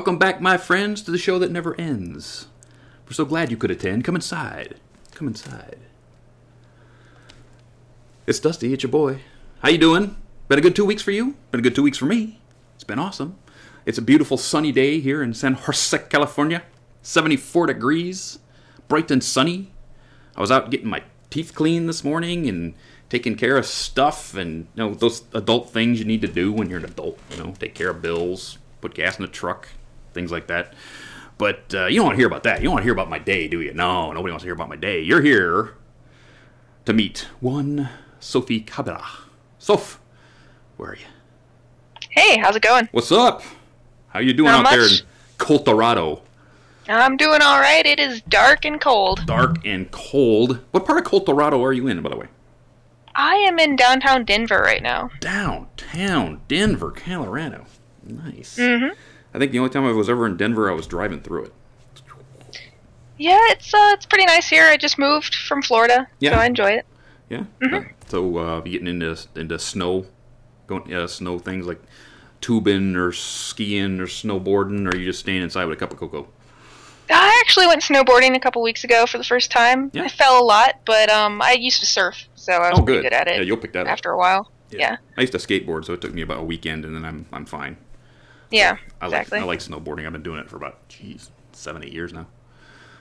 Welcome back, my friends, to the show that never ends. We're so glad you could attend. Come inside. Come inside. It's Dusty. It's your boy. How you doing? Been a good 2 weeks for you? Been a good 2 weeks for me. It's been awesome. It's a beautiful sunny day here in San Jose, California. 74 degrees. Bright and sunny. I was out getting my teeth cleaned this morning and taking care of stuff and, you know, those adult things you need to do when you're an adult. You know, take care of bills, put gas in the truck, things like that. But you don't want to hear about that. You don't want to hear about my day, do you? No, nobody wants to hear about my day. You're here to meet one Sophie Cabera. Soph, where are you? Hey, how's it going? What's up? How you doing out there in Colorado? I'm doing all right. It is dark and cold. Dark and cold. What part of Colorado are you in, by the way? I am in downtown Denver right now. Downtown Denver, Colorado. Nice. Mm-hmm. I think the only time I was ever in Denver, I was driving through it. Yeah, it's pretty nice here. I just moved from Florida, so I enjoy it. Yeah. Mm-hmm. So you getting into snow, going snow things like tubing or skiing or snowboarding, or are you just staying inside with a cup of cocoa? I actually went snowboarding a couple weeks ago for the first time. Yeah. I fell a lot, but I used to surf, so I was pretty good at it. Yeah, you'll pick that up after a while. Yeah. I used to skateboard, so it took me about a weekend, and then I'm fine. Yeah, exactly. I like snowboarding. I've been doing it for about 7-8 years now.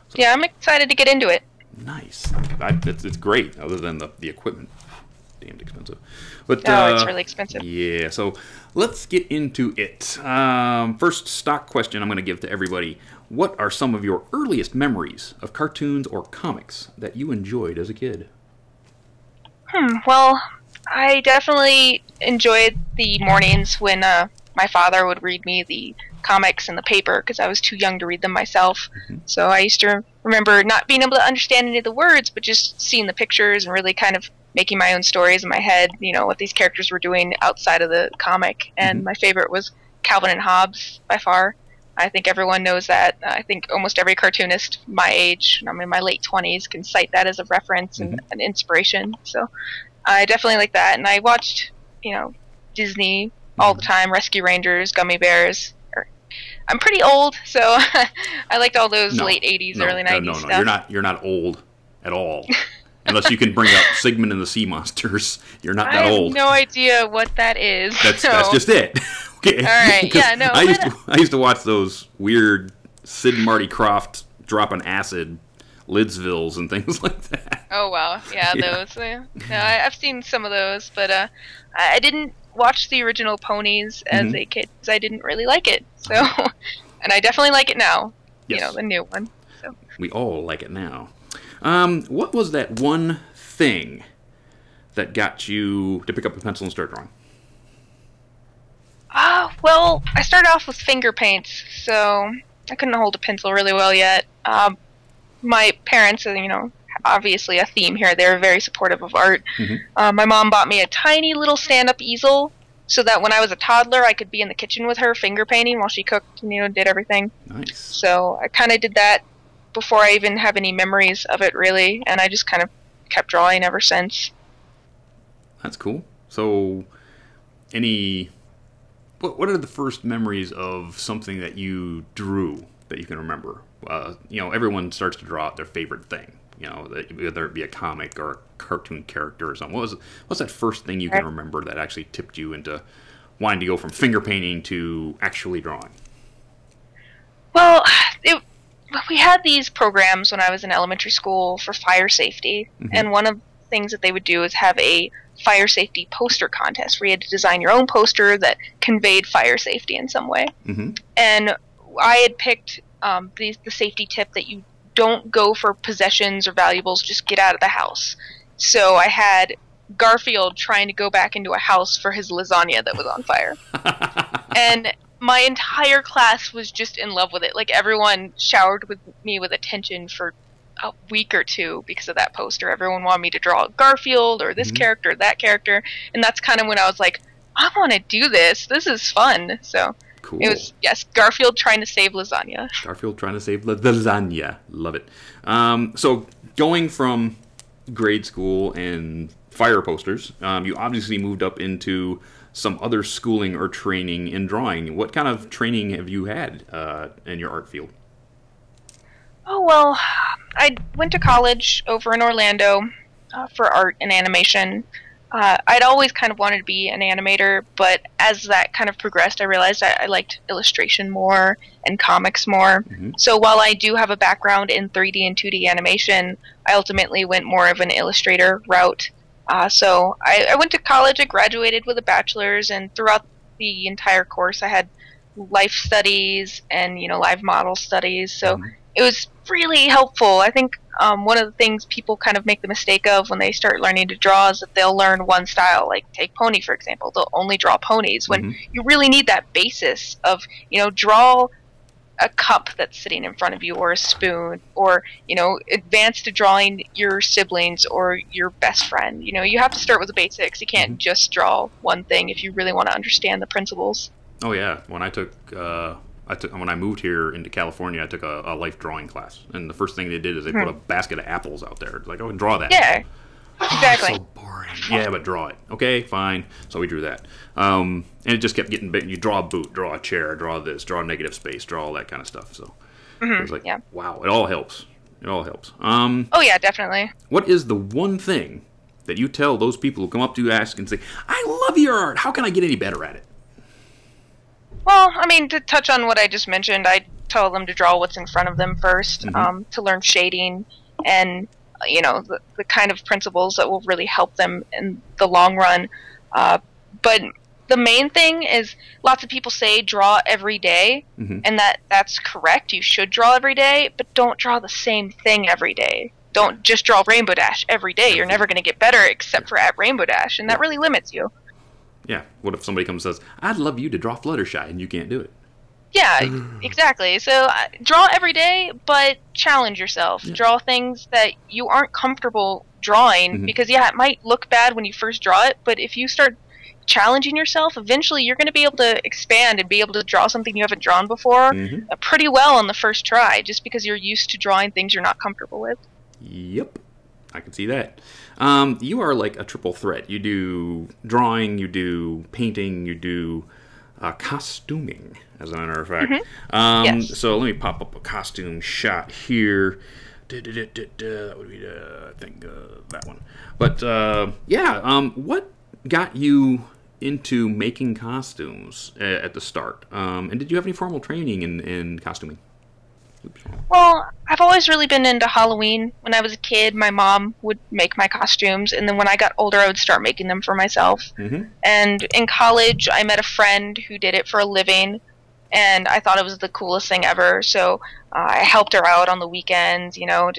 So, yeah, I'm excited to get into it. Nice. It's great, other than the equipment. Damned expensive. But it's really expensive. Yeah, so let's get into it. First stock question I'm going to give to everybody. What are some of your earliest memories of cartoons or comics that you enjoyed as a kid? Well, I definitely enjoyed the mornings when my father would read me the comics in the paper because I was too young to read them myself. Mm-hmm. So I used to remember not being able to understand any of the words, but just seeing the pictures and really kind of making my own stories in my head, you know, what these characters were doing outside of the comic. And my favorite was Calvin and Hobbes by far. I think everyone knows that. I think almost every cartoonist my age, I'm in my late 20s, can cite that as a reference and an inspiration. So I definitely like that. And I watched, you know, Disney all the time, Rescue Rangers, Gummy Bears. I'm pretty old, so I liked all those late 80s, early 90s stuff. No, you're not old at all. Unless you can bring up Sigmund and the Sea Monsters. You're not that old. I have no idea what that is. That's just it. Okay. All right. Yeah. No. I used to watch those weird Sid and Marty Krofft dropping acid Lidsvilles and things like that. Oh wow. Yeah. Those. No, I've seen some of those, but I didn't watch the original Ponies as a kid because I didn't really like it. So, and I definitely like it now. Yes. You know, the new one. So. We all like it now. What was that one thing that got you to pick up a pencil and start drawing? Well, I started off with finger paints, so I couldn't hold a pencil really well yet. My parents, you know, obviously a theme here, they're very supportive of art. My mom bought me a tiny little stand-up easel so that when I was a toddler, I could be in the kitchen with her finger painting while she cooked and, you know, did everything. Nice. So I kind of did that before I even have any memories of it, really, and I just kind of kept drawing ever since. That's cool. So, what are the first memories of something that you drew that you can remember? You know, everyone starts to draw out their favorite thing. You know, whether it be a comic or a cartoon character or something. What's that first thing you can remember that actually tipped you into wanting to go from finger painting to actually drawing? Well, we had these programs when I was in elementary school for fire safety, and one of the things that they would do is have a fire safety poster contest where you had to design your own poster that conveyed fire safety in some way. And I had picked the safety tip that you don't go for possessions or valuables, just get out of the house. So I had Garfield trying to go back into a house for his lasagna that was on fire. And my entire class was just in love with it. Like, everyone showered with me with attention for a week or two because of that poster. Everyone wanted me to draw Garfield or this character or that character. And that's kind of when I was like, I want to do this. This is fun. So cool. It was, yes, Garfield trying to save lasagna. Garfield trying to save lasagna. Love it. So going from grade school and fire posters, you obviously moved up into some other schooling or training in drawing. What kind of training have you had in your art field? Oh, well, I went to college over in Orlando for art and animation. I'd always kind of wanted to be an animator, but as that kind of progressed, I realized I liked illustration more and comics more. So while I do have a background in 3D and 2D animation, I ultimately went more of an illustrator route. So I went to college, I graduated with a bachelor's, and throughout the entire course I had life studies and, live model studies. So it was really helpful. I think one of the things people kind of make the mistake of when they start learning to draw is that they'll learn one style, like take pony for example. They'll only draw ponies when you really need that basis of, draw a cup that's sitting in front of you, or a spoon, or advance to drawing your siblings or your best friend. You have to start with the basics. You can't just draw one thing if you really want to understand the principles. Oh yeah, when when I moved here into California, I took a life drawing class, and the first thing they did is they put a basket of apples out there. It's like, oh, draw that. Yeah, exactly. So boring. Yeah, but draw it. Okay, fine. So we drew that, and it just kept getting big. You draw a boot, draw a chair, draw this, draw a negative space, draw all that kind of stuff. So it was like, wow, it all helps. It all helps. Oh yeah, definitely. What is the one thing that you tell those people who come up to you, ask, and say, "I love your art. How can I get any better at it?" Well, I mean, to touch on what I just mentioned, I tell them to draw what's in front of them first, to learn shading and, the kind of principles that will really help them in the long run. But the main thing is lots of people say draw every day, and that's correct. You should draw every day, but don't draw the same thing every day. Don't just draw Rainbow Dash every day. You're never going to get better except for at Rainbow Dash, and that really limits you. Yeah, what if somebody comes and says, I'd love you to draw Fluttershy, and you can't do it? Yeah, exactly. So draw every day, but challenge yourself. Yeah. Draw things that you aren't comfortable drawing, because, it might look bad when you first draw it, but if you start challenging yourself, eventually you're going to be able to expand and be able to draw something you haven't drawn before pretty well on the first try, just because you're used to drawing things you're not comfortable with. Yep, I can see that. You are like a triple threat. You do drawing, you do painting, you do costuming, as a matter of fact. Yes. So let me pop up a costume shot here. That would be, I think, that one. But, what got you into making costumes at the start? And did you have any formal training in costuming? Well, I've always really been into Halloween. When I was a kid, my mom would make my costumes, and then when I got older, I would start making them for myself. And in college, I met a friend who did it for a living, and I thought it was the coolest thing ever. So I helped her out on the weekends, got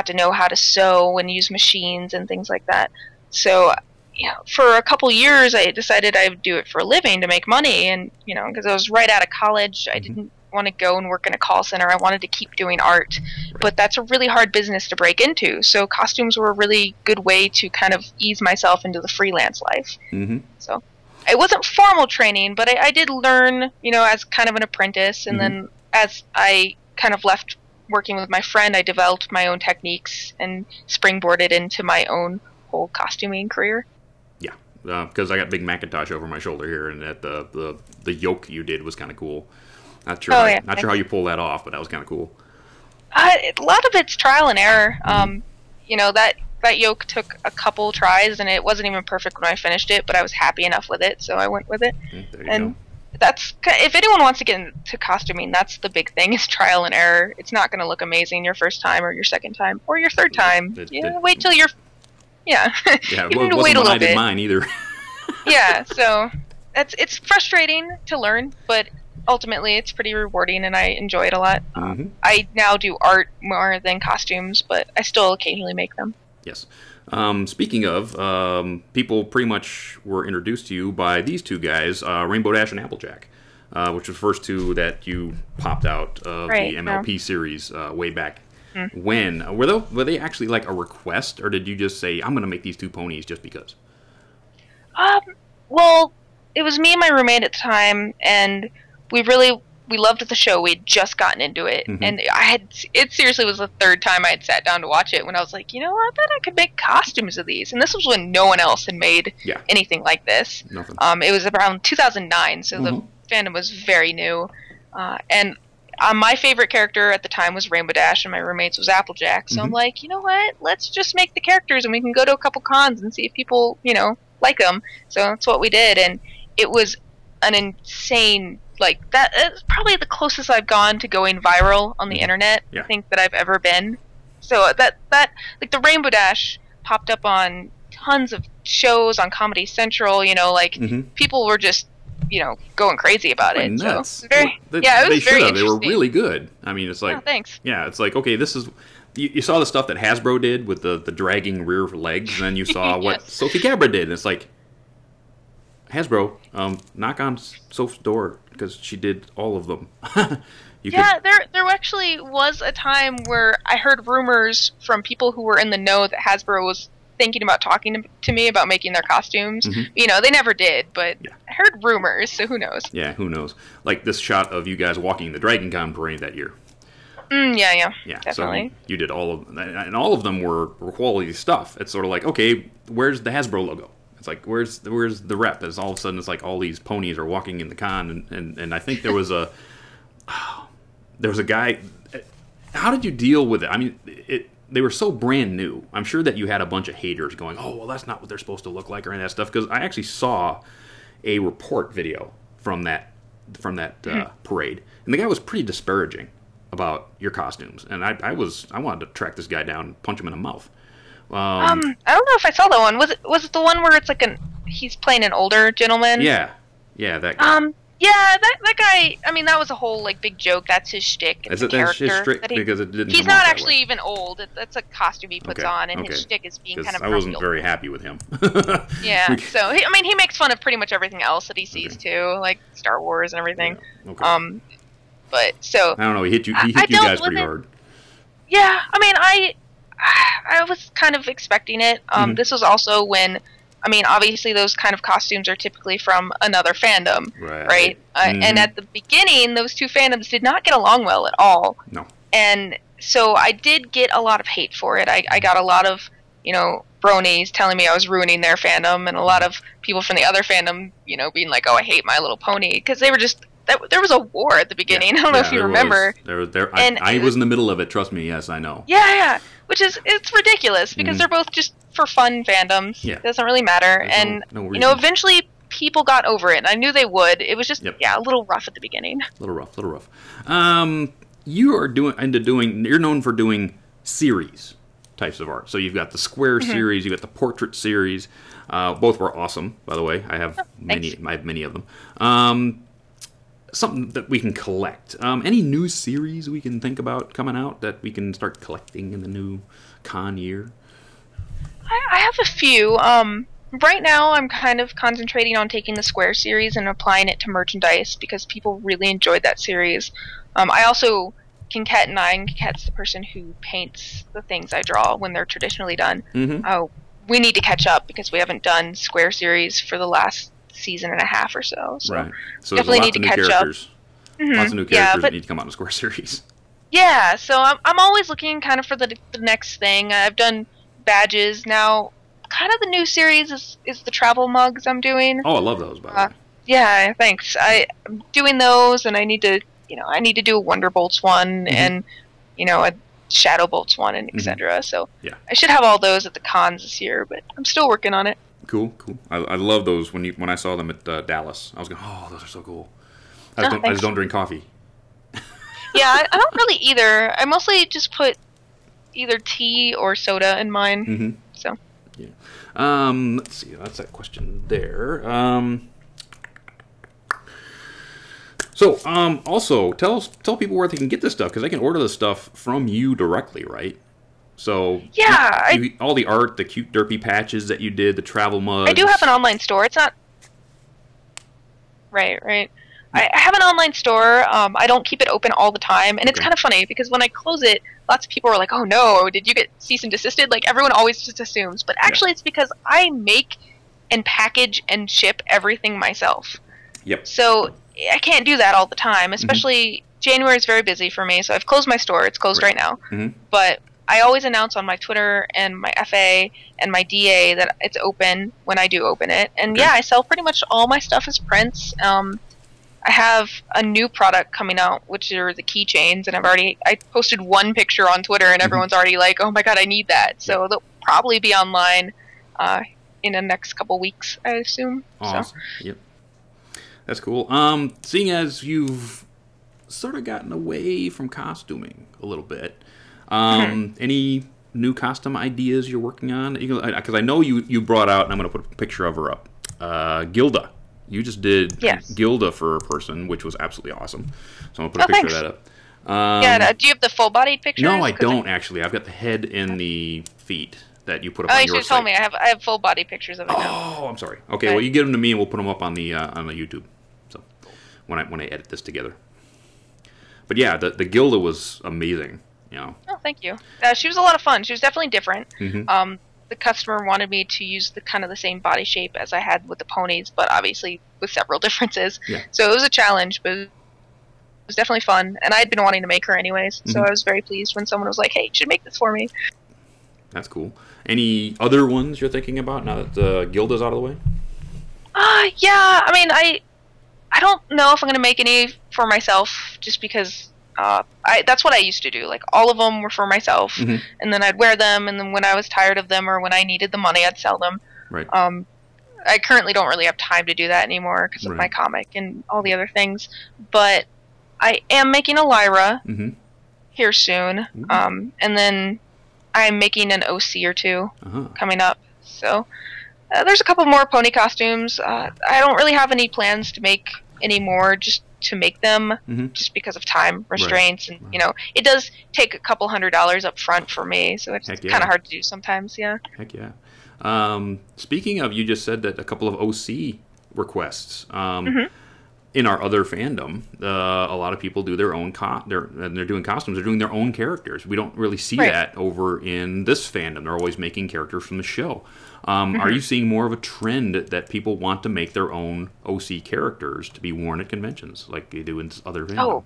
to know how to sew and use machines and things like that. So, for a couple years, I decided I would do it for a living to make money, and because I was right out of college, I didn't want to go and work in a call center. I wanted to keep doing art, but that's a really hard business to break into. So costumes were a really good way to kind of ease myself into the freelance life. So it wasn't formal training, but I did learn, as kind of an apprentice. And then as I kind of left working with my friend, I developed my own techniques and springboarded into my own whole costuming career. Yeah, because I got big Macintosh over my shoulder here, and that the yoke you did was kind of cool. Not sure how you pull that off, but that was kind of cool. A lot of it's trial and error. That yoke took a couple tries, and it wasn't even perfect when I finished it, but I was happy enough with it, so I went with it. There you go. That's, if anyone wants to get into costuming, that's the big thing, is trial and error. It's not going to look amazing your first time or your second time or your third time. Wait till you're... Yeah. Yeah, it wasn't when I did mine either. Yeah, so it's frustrating to learn, but ultimately it's pretty rewarding, and I enjoy it a lot. I now do art more than costumes, but I still occasionally make them. Yes. Speaking of, people pretty much were introduced to you by these two guys, Rainbow Dash and Applejack, which were the first two that you popped out of the MLP series way back when. Were they actually like a request, or did you just say, I'm going to make these two ponies just because? Well, it was me and my roommate at the time, and we really we loved the show. We'd just gotten into it, and it seriously was the third time I had sat down to watch it when I was like, you know, I bet I could make costumes of these. And this was when no one else had made anything like this. Nothing. It was around 2009, so the fandom was very new. And my favorite character at the time was Rainbow Dash, and my roommate's was Applejack. So I'm like, you know what? Let's just make the characters, and we can go to a couple cons and see if people, you know, like them. So that's what we did, and it was an insane. Like, that is probably the closest I've gone to going viral on the internet, I think, that I've ever been. So that like, the Rainbow Dash popped up on tons of shows on Comedy Central, you know, like, people were just, you know, going crazy about it. Nuts. So, it was very interesting. They were really good. I mean, it's like... Oh, thanks. Yeah, it's like, okay, this is... You saw the stuff that Hasbro did with the dragging rear legs, and then you saw what Sophie Cabera did, and it's like... Hasbro, knock on Soph's door, because she did all of them. There actually was a time where I heard rumors from people who were in the know that Hasbro was thinking about talking to me about making their costumes. You know, they never did, but I heard rumors, so who knows? Yeah, who knows? Like this shot of you guys walking the Dragon Con parade that year. Yeah, So definitely. you did all of them, and all of them were quality stuff. It's sort of like, okay, where's the Hasbro logo? It's like, where's the rep? As all of a sudden, it's like all these ponies are walking in the con, and I think there was a guy. How did you deal with it? I mean, they were so brand new. I'm sure that you had a bunch of haters going, "Oh, well, that's not what they're supposed to look like," or any of that stuff. Because I actually saw a report video from that parade, and the guy was pretty disparaging about your costumes, and I wanted to track this guy down and punch him in the mouth. I don't know if I saw that one. Was it the one where it's like he's playing an older gentleman? Yeah, that guy. That guy. I mean, that was a whole like big joke. That's his shtick. Is it his shtick? Because it didn't. He's not actually even old. That's a costume he puts on, and his shtick is being kind of. I wasn't very happy with him. Yeah. So I mean, he makes fun of pretty much everything else that he sees too, like Star Wars and everything. Yeah. Okay. But so I don't know. He hit you guys pretty hard. Yeah. I mean, I was kind of expecting it. This was also when, I mean, obviously those kind of costumes are typically from another fandom, right? And at the beginning, those two fandoms did not get along well at all. No. And so I did get a lot of hate for it. I got a lot of, you know, bronies telling me I was ruining their fandom, and a lot of people from the other fandom, you know, being like, "Oh, I hate My Little Pony," because they were just... There was a war at the beginning. I don't know if you remember. I was in the middle of it. Trust me. Yes, I know. Yeah. It's ridiculous because they're both just for fun fandoms. Yeah. It doesn't really matter. No you know, eventually people got over it. And I knew they would. It was just a little rough at the beginning. A little rough. You are you're known for doing series types of art. So you've got the square series, you've got the portrait series. Both were awesome, by the way. I have many of them. Something that we can collect. Any new series we can think about coming out that we can start collecting in the new con year? I have a few. Right now, I'm kind of concentrating on taking the Square series and applying it to merchandise because people really enjoyed that series. I also Kinket's the person who paints the things I draw when they're traditionally done. We need to catch up because we haven't done Square series for the last season and a half or so. Right. So definitely need to catch up. Lots of new characters that need to come out in the Square series. Yeah, so I'm always looking kind of for the next thing. I've done badges now. Kind of the new series is the travel mugs I'm doing. Oh, I love those, by the way. Yeah, thanks. I'm doing those, and I need to do a Wonderbolts one and a Shadow Bolts one and etc. So I should have all those at the cons this year, but I'm still working on it. Cool. I love those when I saw them at Dallas. I was going, oh, those are so cool. I just don't drink coffee. Yeah, I don't really either. I mostly just put either tea or soda in mine. So. Yeah. Let's see. That's that question there. Also, tell people where they can get this stuff, because they can order this stuff from you directly, right? So yeah, all the art, the cute derpy patches that you did, the travel mugs. I do have an online store. It's not right. I have an online store. I don't keep it open all the time, and it's kind of funny because when I close it, lots of people are like, "Oh no, did you get cease and desisted?" Like everyone always just assumes, but actually, it's because I make and package and ship everything myself. Yep. So I can't do that all the time, especially January is very busy for me, so I've closed my store. It's closed right now. But I always announce on my Twitter and my FA and my DA that it's open when I do open it. And yeah, I sell pretty much all my stuff as prints. I have a new product coming out, which are the keychains, and I posted one picture on Twitter, and everyone's already like, "Oh my god, I need that!" So they'll probably be online in the next couple weeks, I assume. Awesome. So. Yep. That's cool. Seeing as you've sort of gotten away from costuming a little bit, any new costume ideas you're working on? Because I know you brought out, and I'm going to put a picture of her up, Gilda. You just did Gilda for a person, which was absolutely awesome. So I'm going to put a picture of that up. Do you have the full-bodied pictures? No, I don't, actually. I've got the head and the feet that you put up on your site. Oh, you should have told me. I have full-body pictures of it now. Oh, I'm sorry. Okay, well, you give them to me, and we'll put them up on the YouTube. So when I edit this together. But yeah, the Gilda was amazing. You know. Oh, thank you. She was a lot of fun. She was definitely different. The customer wanted me to use the same body shape as I had with the ponies, but obviously with several differences. So it was a challenge, but it was definitely fun. And I'd been wanting to make her anyways, so I was very pleased when someone was like, "Hey, you should make this for me." That's cool. Any other ones you're thinking about now that Gilda's out of the way? Yeah. I mean, I don't know if I'm going to make any for myself, just because that's what I used to do. Like, all of them were for myself, and then I'd wear them, and then when I was tired of them or when I needed the money, I'd sell them. Right. I currently don't really have time to do that anymore because of my comic and all the other things, but I am making a Lyra here soon, and then I'm making an OC or two coming up. So there's a couple more pony costumes. I don't really have any plans to make any more, just to make them, just because of time restraints, and it does take a couple $100 up front for me, so it's kind of hard to do sometimes. Heck yeah. Speaking of, you just said that a couple of OC requests. In our other fandom, a lot of people do their own they're doing costumes. They're doing their own characters. We don't really see that over in this fandom. They're always making characters from the show. Are you seeing more of a trend that people want to make their own OC characters to be worn at conventions, like they do in other fandom? Oh,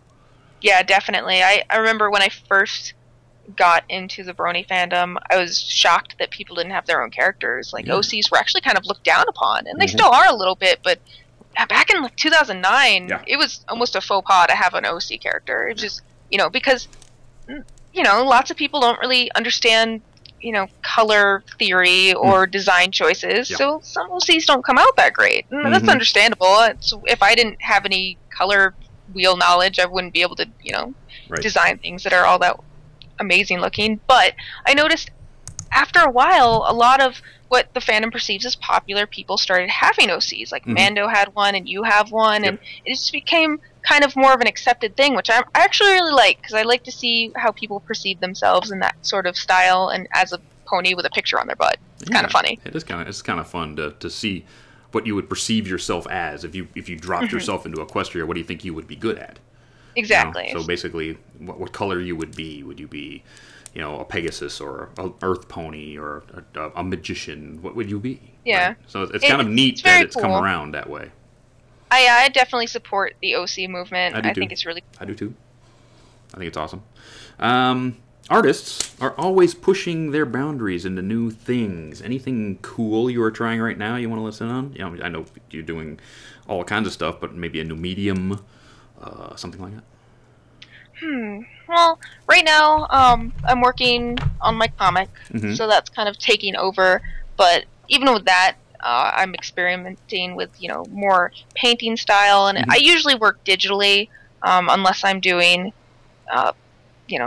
yeah, definitely. I remember when I first got into the Brony fandom, I was shocked that people didn't have their own characters. Like, OCs were actually kind of looked down upon, and they still are a little bit, but back in 2009, it was almost a faux pas to have an OC character. It just, because, lots of people don't really understand, color theory or design choices, so some OCs don't come out that great. And that's understandable. So if I didn't have any color wheel knowledge, I wouldn't be able to, design things that are all that amazing looking. But I noticed after a while, a lot of what the fandom perceives as popular people started having OCs. Like Mando had one, and you have one, and it just became kind of more of an accepted thing, which I actually really like, because I like to see how people perceive themselves in that sort of style, and as a pony with a picture on their butt. It's kind of funny. It's kind of fun to see what you would perceive yourself as if you dropped yourself into Equestria. What do you think you would be good at? Exactly. So basically, what color you would be? Would you be, a Pegasus or an Earth Pony or a magician? What would you be? Yeah. Right? So it's kind of neat that it's come around that way. I definitely support the OC movement. I think it's really cool. I do too. I think it's awesome. Artists are always pushing their boundaries into new things. Anything cool you are trying right now you want to listen on? I know you're doing all kinds of stuff, but maybe a new medium, something like that. Well, right now, I'm working on my comic, so that's kind of taking over. But even with that, I'm experimenting with, more painting style, and I usually work digitally, unless I'm doing,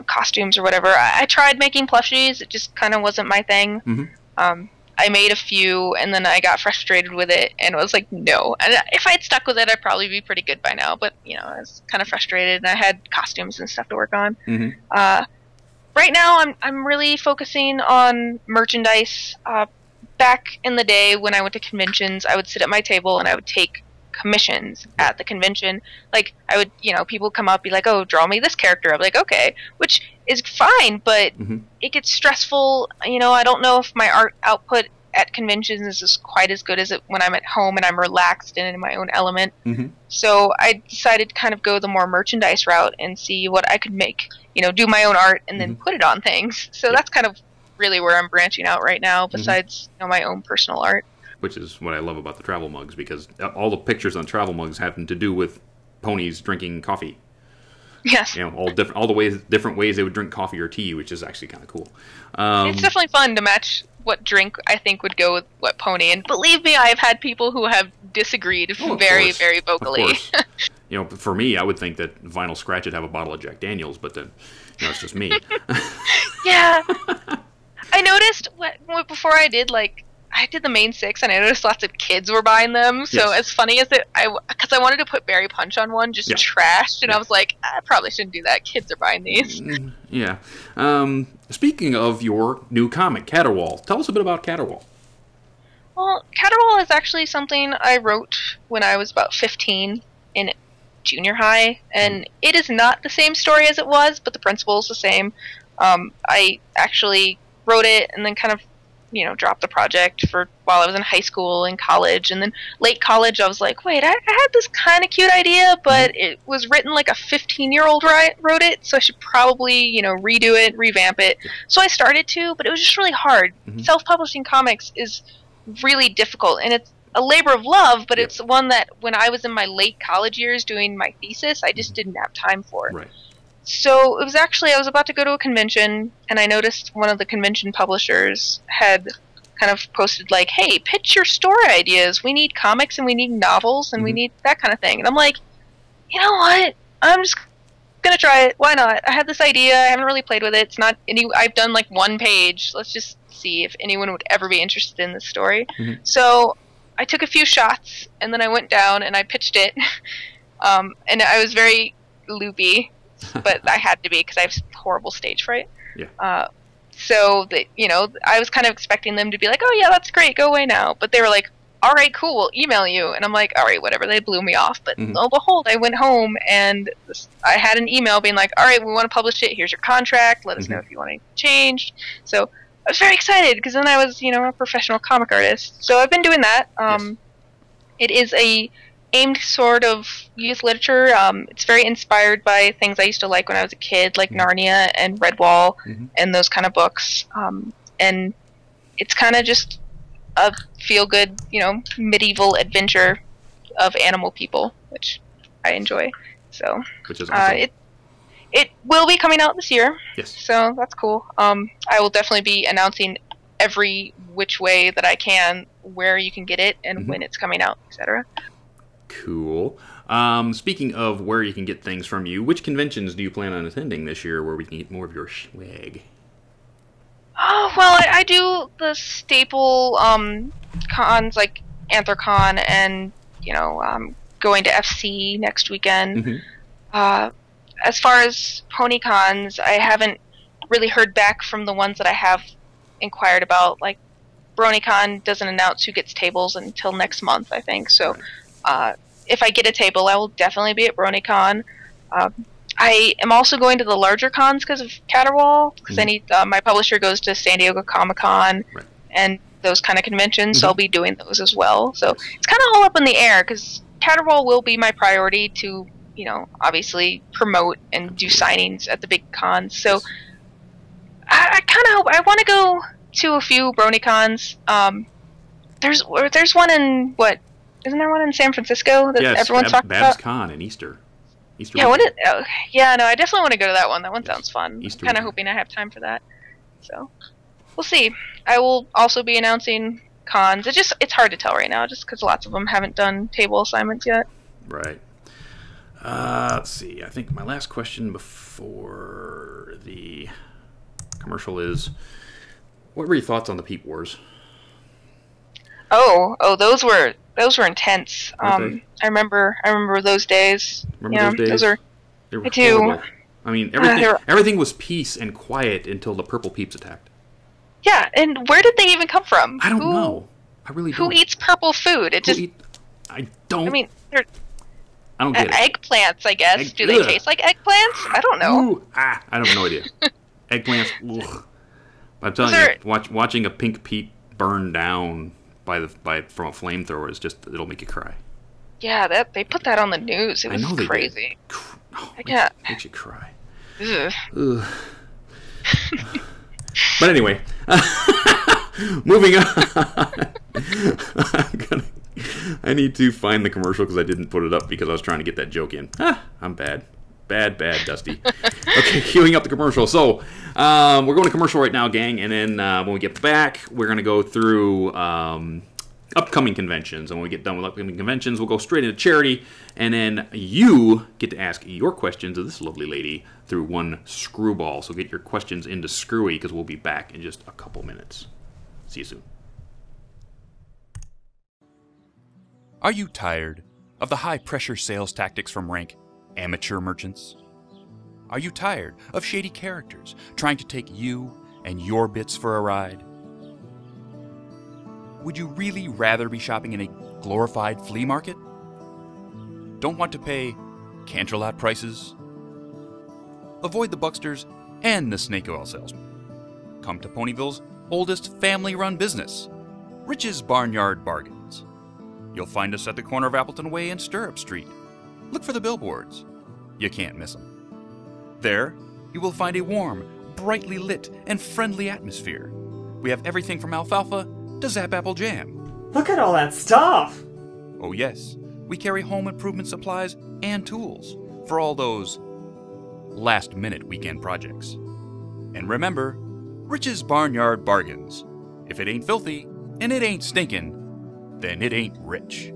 costumes or whatever. I tried making plushies. It just kind of wasn't my thing. I made a few, and then I got frustrated with it, and was like, no. And if I had stuck with it, I'd probably be pretty good by now. But, I was kind of frustrated, and I had costumes and stuff to work on. Right now, I'm really focusing on merchandise. Back in the day when I went to conventions, I would sit at my table, and I would take commissions at the convention. Like, I would, people would come up, be like, oh, draw me this character. I'd be like, okay, which is fine, but it gets stressful. I don't know if my art output at conventions is just quite as good as it when I'm at home and I'm relaxed and in my own element. So I decided to kind of go the more merchandise route and see what I could make, do my own art and then put it on things. So that's kind of really where I'm branching out right now, besides my own personal art. Which is what I love about the travel mugs, because all the pictures on travel mugs happen to do with ponies drinking coffee. Yes. All the different ways they would drink coffee or tea, which is actually kind of cool. It's definitely fun to match what drink I think would go with what pony. And believe me, I've had people who have disagreed very, very vocally. For me, I would think that Vinyl Scratch would have a bottle of Jack Daniels, but then, it's just me. Yeah. I noticed before I did the main 6, and I noticed lots of kids were buying them. So as funny as because I wanted to put Berry Punch on one, just trashed, and I was like, I probably shouldn't do that. Kids are buying these. Yeah. Speaking of your new comic, Caterwaul, tell us a bit about Caterwaul. Well, Caterwaul is actually something I wrote when I was about 15 in junior high, and it is not the same story as it was, but the principle is the same. I actually wrote it and then kind of dropped the project for while I was in high school and college, and then late college I was like, wait, I had this kind of cute idea, but it was written like a 15-year-old wrote it, so I should probably redo it, revamp it. So I started to, but it was just really hard. Self-publishing comics is really difficult, and it's a labor of love, but it's one that when I was in my late college years doing my thesis, I just didn't have time for. Right. So it was actually, I was about to go to a convention, and I noticed one of the convention publishers had kind of posted like, hey, pitch your story ideas. We need comics and we need novels and we need that kind of thing. And I'm like, you know what? I'm just going to try it. Why not? I have this idea. I haven't really played with it. It's not I've done like one page. Let's just see if anyone would ever be interested in this story. So I took a few shots, and then I went down and I pitched it. And I was very loopy. But I had to be because I have horrible stage fright. Yeah. So that I was kind of expecting them to be like, "Oh yeah, that's great, go away now." But they were like, "All right, cool, we'll email you." And I'm like, "All right, whatever." They blew me off. But lo and behold, I went home and I had an email being like, "All right, we want to publish it. Here's your contract. Let us know if you want anything changed." So I was very excited because then I was, a professional comic artist. So I've been doing that. It is a aimed sort of youth literature. It's very inspired by things I used to like when I was a kid, like Narnia and Redwall and those kind of books. And it's kind of just a feel-good, medieval adventure of animal people, which I enjoy. So which is awesome. It will be coming out this year. Yes. So that's cool. I will definitely be announcing every which way that I can where you can get it and when it's coming out, etc. Cool. Speaking of where you can get things from you, which conventions do you plan on attending this year where we can get more of your swag? Oh, well, I do the staple cons like Anthrocon and, going to FC next weekend. As far as pony cons, I haven't really heard back from the ones that I have inquired about. Like, BronyCon doesn't announce who gets tables until next month, I think. So, if I get a table, I will definitely be at BronyCon. I am also going to the larger cons because of Caterwaul, because my publisher goes to San Diego Comic-Con and those kind of conventions, so I'll be doing those as well. So it's kind of all up in the air, because Caterwaul will be my priority to, obviously promote and do signings at the big cons. So I kind of hope, I want to go to a few BronyCons. There's one in, isn't there one in San Francisco that everyone's talking about? Con and Easter. Yeah, I definitely want to go to that one. That one sounds fun. I'm kind of hoping I have time for that. So, we'll see. I will also be announcing cons. It's hard to tell right now, just because lots of them haven't done table assignments yet. Right. Let's see. I think my last question before the commercial is, what were your thoughts on the Peep Wars? Oh, those were intense. I remember those days. Remember those days? They were horrible. I mean, everything was peace and quiet until the purple peeps attacked. Yeah, and where did they even come from? I don't know. I really don't. Who eats purple food? I don't. I mean, they're I don't get it. Eggplants, I guess. Do they taste like eggplants? I don't know. Ooh, I have no idea. Eggplants. Ugh. I'm telling you, watching a pink Pete burned down from a flamethrower is just, it'll make you cry. Yeah, they put that on the news. It was crazy. Makes you cry. Ugh. Ugh. But anyway, moving on. I need to find the commercial because I didn't put it up because I was trying to get that joke in. I'm bad. Bad, Dusty. Okay, queuing up the commercial. So, we're going to commercial right now, gang, and then when we get back, we're going to go through upcoming conventions. And when we get done with upcoming conventions, we'll go straight into charity, and then you get to ask your questions of this lovely lady through one Screwball. So get your questions into Screwy, because we'll be back in just a couple minutes. See you soon. Are you tired of the high-pressure sales tactics from rank amateur merchants? Are you tired of shady characters trying to take you and your bits for a ride? Would you really rather be shopping in a glorified flea market? Don't want to pay canterlot prices? Avoid the bucksters and the snake oil salesman. Come to Ponyville's oldest family-run business, Rich's Barnyard Bargains. You'll find us at the corner of Appleton Way and Stirrup Street. Look for the billboards. You can't miss them. There, you will find a warm, brightly lit, and friendly atmosphere. We have everything from alfalfa to Zap Apple Jam. Look at all that stuff! Oh yes, we carry home improvement supplies and tools for all those last-minute weekend projects. And remember, Rich's Barnyard Bargains. If it ain't filthy and it ain't stinking, then it ain't rich.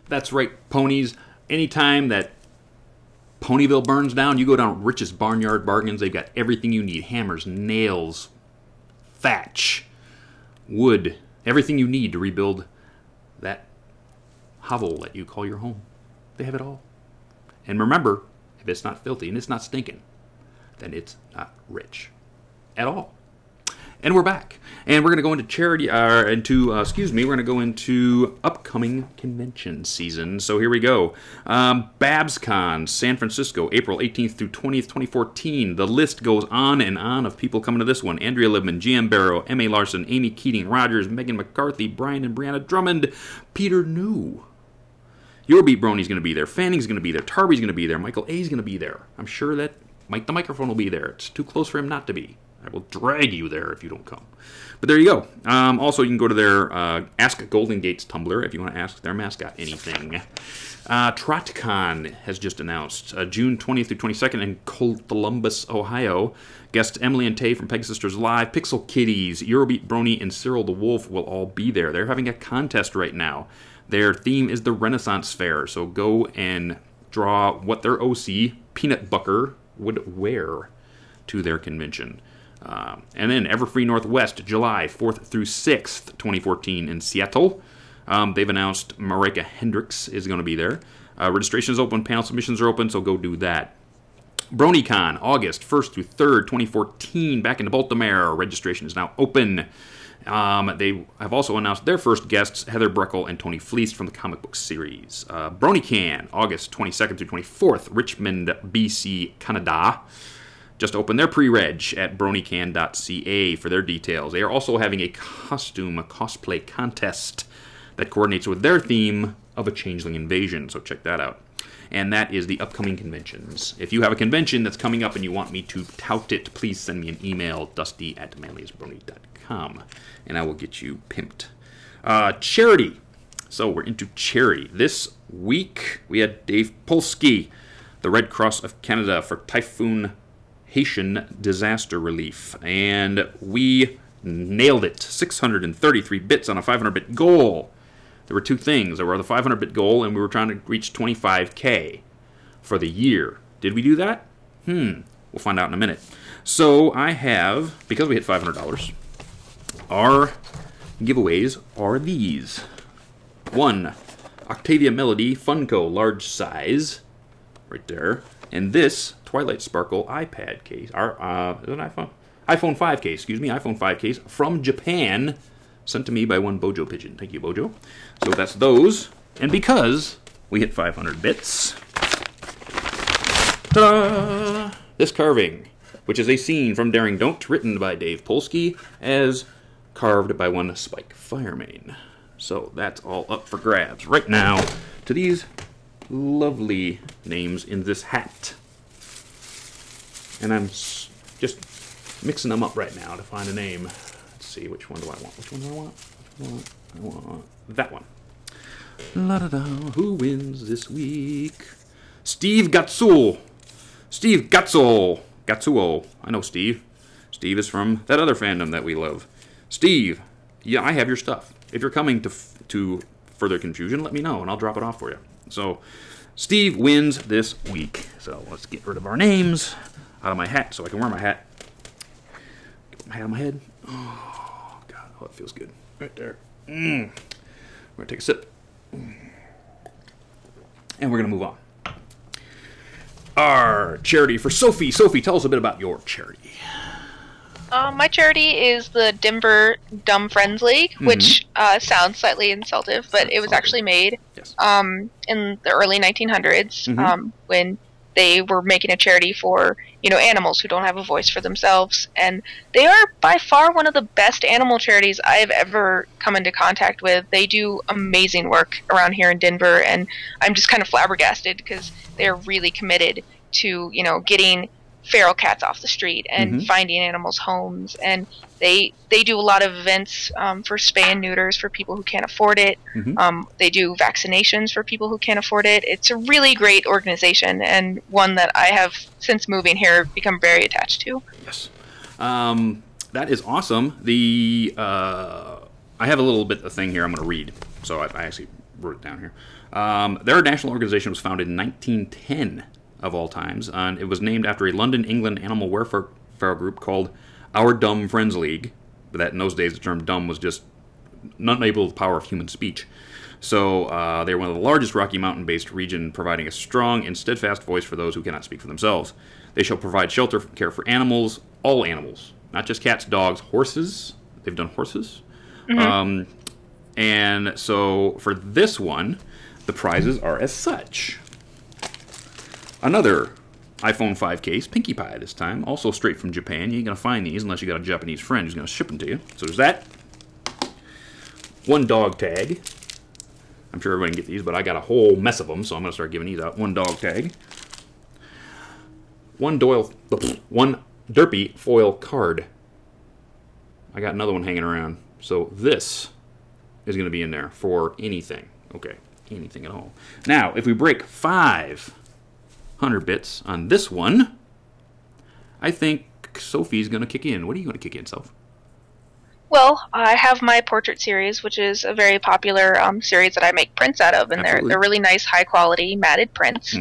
That's right, ponies. Anytime that Ponyville burns down, you go down Rich's Barnyard Bargains. They've got everything you need. Hammers, nails, thatch, wood, everything you need to rebuild that hovel that you call your home. They have it all. And remember, if it's not filthy and it's not stinking, then it's not rich at all. And we're back. And we're going to go into charity, we're going to go into upcoming convention season. So here we go. BabsCon, San Francisco, April 18th through 20th, 2014. The list goes on and on of people coming to this one. Andrea Libman, GM Barrow, M.A. Larson, Amy Keating, Rogers, Megan McCarthy, Brian and Brianna Drummond, Peter New. Your Beat Brony's going to be there. Fanning's going to be there. Tarby's going to be there. Michael A's going to be there. I'm sure that Mike the Microphone will be there. It's too close for him not to be. I will drag you there if you don't come. But there you go. Also, you can go to their Ask Golden Gates Tumblr if you want to ask their mascot anything. TrotCon has just announced June 20th through 22nd in Columbus, Ohio. Guests Emily and Tay from Peg Sisters Live, Pixel Kitties, Eurobeat Brony, and Cyril the Wolf will all be there. They're having a contest right now. Their theme is the Renaissance Fair, so go and draw what their OC, Peanut Bucker, would wear to their convention. And then Everfree Northwest, July 4th through 6th, 2014 in Seattle. They've announced Marika Hendricks is going to be there. Registration is open, panel submissions are open, so go do that. BronyCon, August 1st through 3rd, 2014, back in Baltimore. Registration is now open. They have also announced their first guests, Heather Breckel and Tony Fleece from the comic book series. BronyCan, August 22nd through 24th, Richmond, BC, Canada. Just open their pre-reg at bronycan.ca for their details. They are also having a cosplay contest that coordinates with their theme of a changeling invasion, so check that out. And that is the upcoming conventions. If you have a convention that's coming up and you want me to tout it, please send me an email, dusty@manliestbrony.com, and I will get you pimped. Charity. So we're into charity. This week, we had Dave Polsky, the Red Cross of Canada, for Typhoon Haitian disaster relief, and we nailed it. 633 bits on a 500-bit goal. There were two things. There were the 500-bit goal, and we were trying to reach 25K for the year. Did we do that? We'll find out in a minute. So I have, because we hit $500, our giveaways are these. 1, Octavia Melody Funko, large size, right there, and this Twilight Sparkle iPad case, is it an iPhone? iPhone 5 case, iPhone 5 case from Japan, sent to me by one Bojo Pigeon. Thank you, Bojo. So that's those, and because we hit 500 bits, ta-da! This carving which is a scene from Daring Don't, written by Dave Polsky, as carved by one Spike Firemain. So that's all up for grabs right now to these lovely names in this hat. And I'm just mixing them up right now to find a name. Let's see, which one do I want? Which one do I want? I want that one. La-da-da. Who wins this week? Steve Gatsuo. Steve Gatsuo. Gatsuo. I know Steve. Steve is from that other fandom that we love. Steve, yeah, I have your stuff. If you're coming to further confusion, let me know, and I'll drop it off for you. So, Steve wins this week. So, let's get rid of our names out of my hat so I can wear my hat. Get my hat on my head. Oh, God. Oh, it feels good. Right there. We're going to take a sip. And we're going to move on. Our charity for Sophie. Sophie, tell us a bit about your charity. My charity is the Denver Dumb Friends League, which sounds slightly insultive, but it was actually made in the early 1900s when they were making a charity for, animals who don't have a voice for themselves. And they are by far one of the best animal charities I have ever come into contact with. They do amazing work around here in Denver, and I'm just kind of flabbergasted because they're really committed to, getting feral cats off the street and finding animals homes, and they do a lot of events for spay and neuters for people who can't afford it. They do vaccinations for people who can't afford it. It's a really great organization, and one that I have, since moving here, become very attached to. Yes. That is awesome. I have a little bit of thing here I'm going to read, so I actually wrote it down here. Their national organization was founded in 1910 of all times, and it was named after a London, England animal welfare group called Our Dumb Friends League. But that in those days, the term dumb was just not able to the power of human speech. So they are one of the largest Rocky Mountain-based region, providing a strong and steadfast voice for those who cannot speak for themselves. They shall provide shelter care for animals, all animals, not just cats, dogs, horses. They've done horses. And so for this one, the prizes are as such. Another iPhone 5 case, Pinkie Pie this time, also straight from Japan. You ain't going to find these unless you got a Japanese friend who's going to ship them to you. So there's that. One dog tag. I'm sure everybody can get these, but I got a whole mess of them, so I'm going to start giving these out. One dog tag. One Derpy foil card. I got another one hanging around. So this is going to be in there for anything. Okay, anything at all. Now, if we break 500 bits on this one, I think Sophie's going to kick in. What are you going to kick in, Soph? Well, I have my portrait series, which is a very popular series that I make prints out of, and they're really nice, high-quality, matted prints.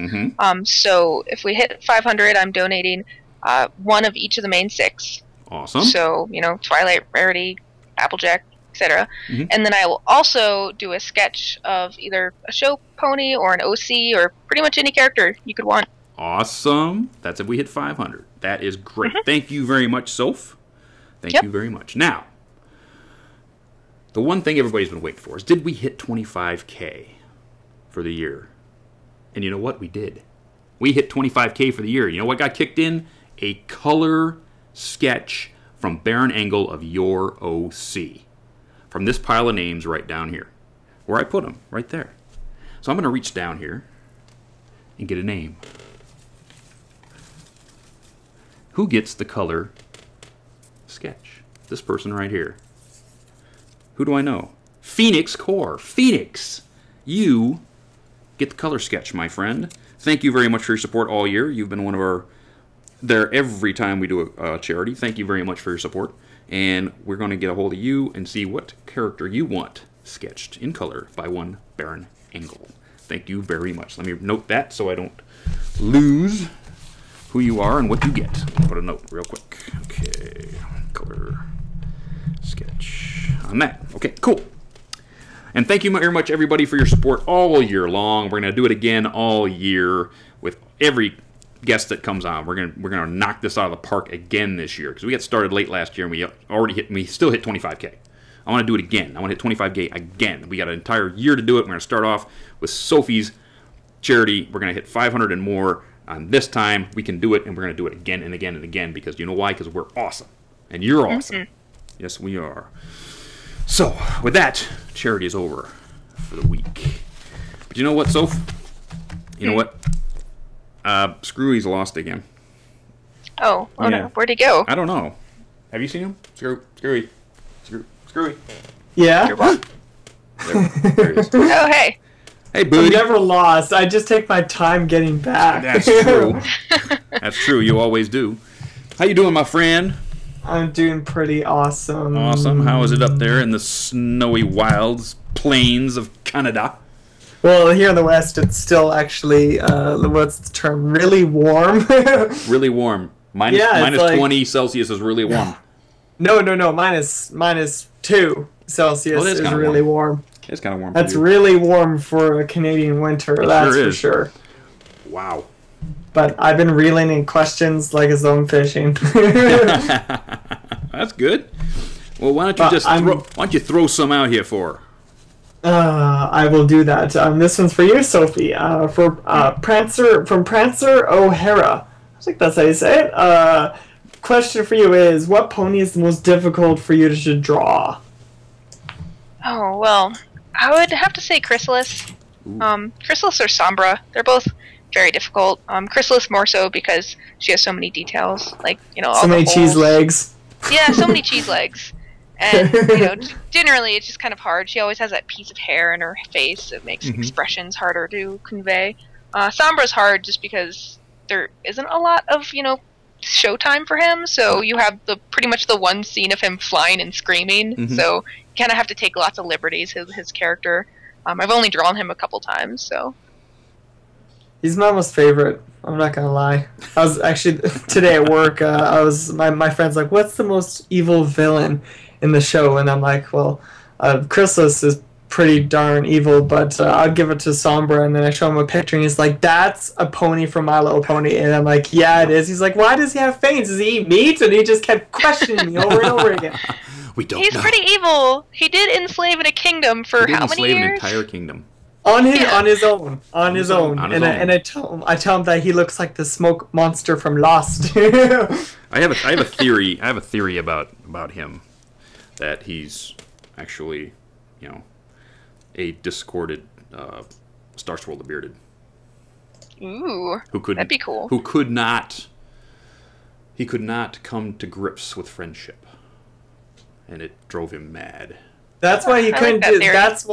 So if we hit 500, I'm donating one of each of the main 6. Awesome. So, Twilight, Rarity, Applejack, etc. And then I will also do a sketch of either a show pony or an OC or pretty much any character you could want. Awesome. That's if we hit 500. That is great. Thank you very much, Soph. Thank you very much. Now, the one thing everybody's been waiting for is, did we hit 25K for the year? And you know what? We did. We hit 25K for the year. You know what got kicked in? A color sketch from Baron Angle of your OC. From this pile of names right down here. Where I put them, right there. So I'm going to reach down here and get a name. Who gets the color sketch? This person right here. Who do I know? Phoenix Core. Phoenix! You get the color sketch, my friend. Thank you very much for your support all year. You've been one of our... there every time we do a charity. Thank you very much for your support. And we're going to get a hold of you and see what character you want sketched in color by one Baron Angle. Thank you very much. Let me note that so I don't lose who you are and what you get. Put a note real quick. Okay, color sketch on that. Okay, cool. And thank you very much, everybody, for your support all year long. We're going to do it again all year with every guest that comes on. We're gonna knock this out of the park again this year because we got started late last year and we still hit 25K. I want to do it again. I want to hit 25K again. We got an entire year to do it. We're going to start off with Sophie's charity. We're going to hit 500 and more And this time, we can do it, and we're going to do it again and again and again, because you know why? Because we're awesome. And you're awesome. Yes, we are. So, with that, charity is over for the week. But you know what, Soph? You know what? Screwy's lost again. Oh, no. Where'd he go? I don't know. Have you seen him? Screwy. Yeah? There he is. Oh, hey. Hey, I'm buddy. never lost. I just take my time getting back. That's true. That's true. You always do. How you doing, my friend? I'm doing pretty awesome. Awesome. How is it up there in the snowy wilds, plains of Canada? Well, here in the West, it's still actually, what's the term? Really warm. Really warm. Minus like, 20 Celsius is really warm. No. Minus 2 Celsius is really warm. It's kind of warm. That's really warm for a Canadian winter. That's for sure. Wow. But I've been reeling in questions like a zone fishing. That's good. Well, why don't you throw some out here for her? I will do that. This one's for you, Sophie. For Prancer O'Hara. I think that's how you say it. Question for you is, what pony is the most difficult for you to draw? Oh, well, I would have to say Chrysalis. Chrysalis or Sombra. They're both very difficult. Chrysalis more so because she has so many details. Like, all so many cheese legs. Yeah, so many cheese legs. And, generally it's just kind of hard. She always has that piece of hair in her face that makes expressions harder to convey. Sombra's hard just because there isn't a lot of, showtime for him, so you have pretty much the one scene of him flying and screaming, so you kind of have to take lots of liberties with his character. I've only drawn him a couple times, so. He's my most favorite, I'm not gonna lie. I was actually, today at work, my friend's like, what's the most evil villain in the show? And I'm like, well, Chrysalis is pretty darn evil, but I'll give it to Sombra. And then I show him a picture, and he's like, that's a pony from My Little Pony. And I'm like, yeah, it is. He's like, why does he have fangs? Does he eat meat? And he just kept questioning me over and over again. He's pretty evil. He did enslave in a kingdom for how many years? Enslave an entire kingdom. On his own. And I tell him that he looks like the smoke monster from Lost. I have a theory. I have a theory about him, that he's actually, a discorded Star Swirl the Bearded. Ooh, that'd be cool. He could not come to grips with friendship, and it drove him mad. That's why he couldn't do. That's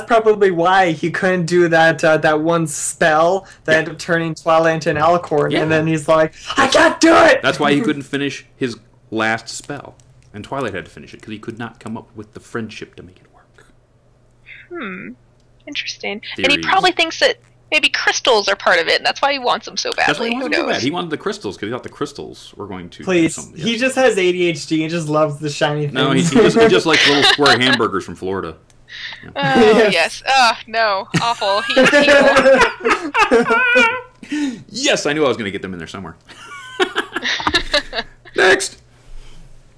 probably why he couldn't do that one spell that ended up turning Twilight into an Alicorn, and then he's like, I can't do it. That's why he couldn't finish his last spell, and Twilight had to finish it because he could not come up with the friendship to make it work. Interesting. Theories. And he probably thinks that maybe crystals are part of it, and that's why he wants them so badly. That's why he wants them so bad. He wanted the crystals because he thought the crystals were going to. Please, do something. He just has ADHD. He just loves the shiny things. No, he just likes little square hamburgers from Florida. Yeah. Oh yes. Oh no, awful. He's evil. Yes, I knew I was going to get them in there somewhere. Next.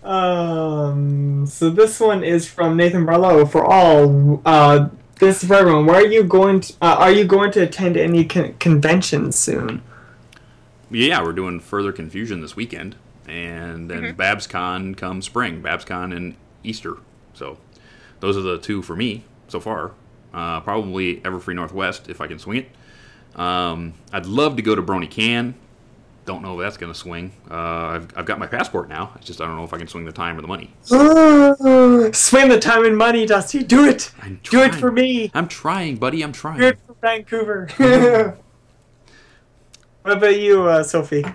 So this one is from Nathan Barlow. For all, this is for everyone. Where are you going to attend any conventions soon? Yeah, we're doing Further Confusion this weekend, and then BabsCon come spring. BabsCon and Easter. So those are the two for me so far. Probably Everfree Northwest if I can swing it. I'd love to go to Brony Can. Don't know if that's going to swing. I've got my passport now. It's just I don't know if I can swing the time or the money. Swing the time and money, Dusty. Do it. Do it for me. I'm trying, buddy. I'm trying. Do it for Vancouver. What about you, Sophie?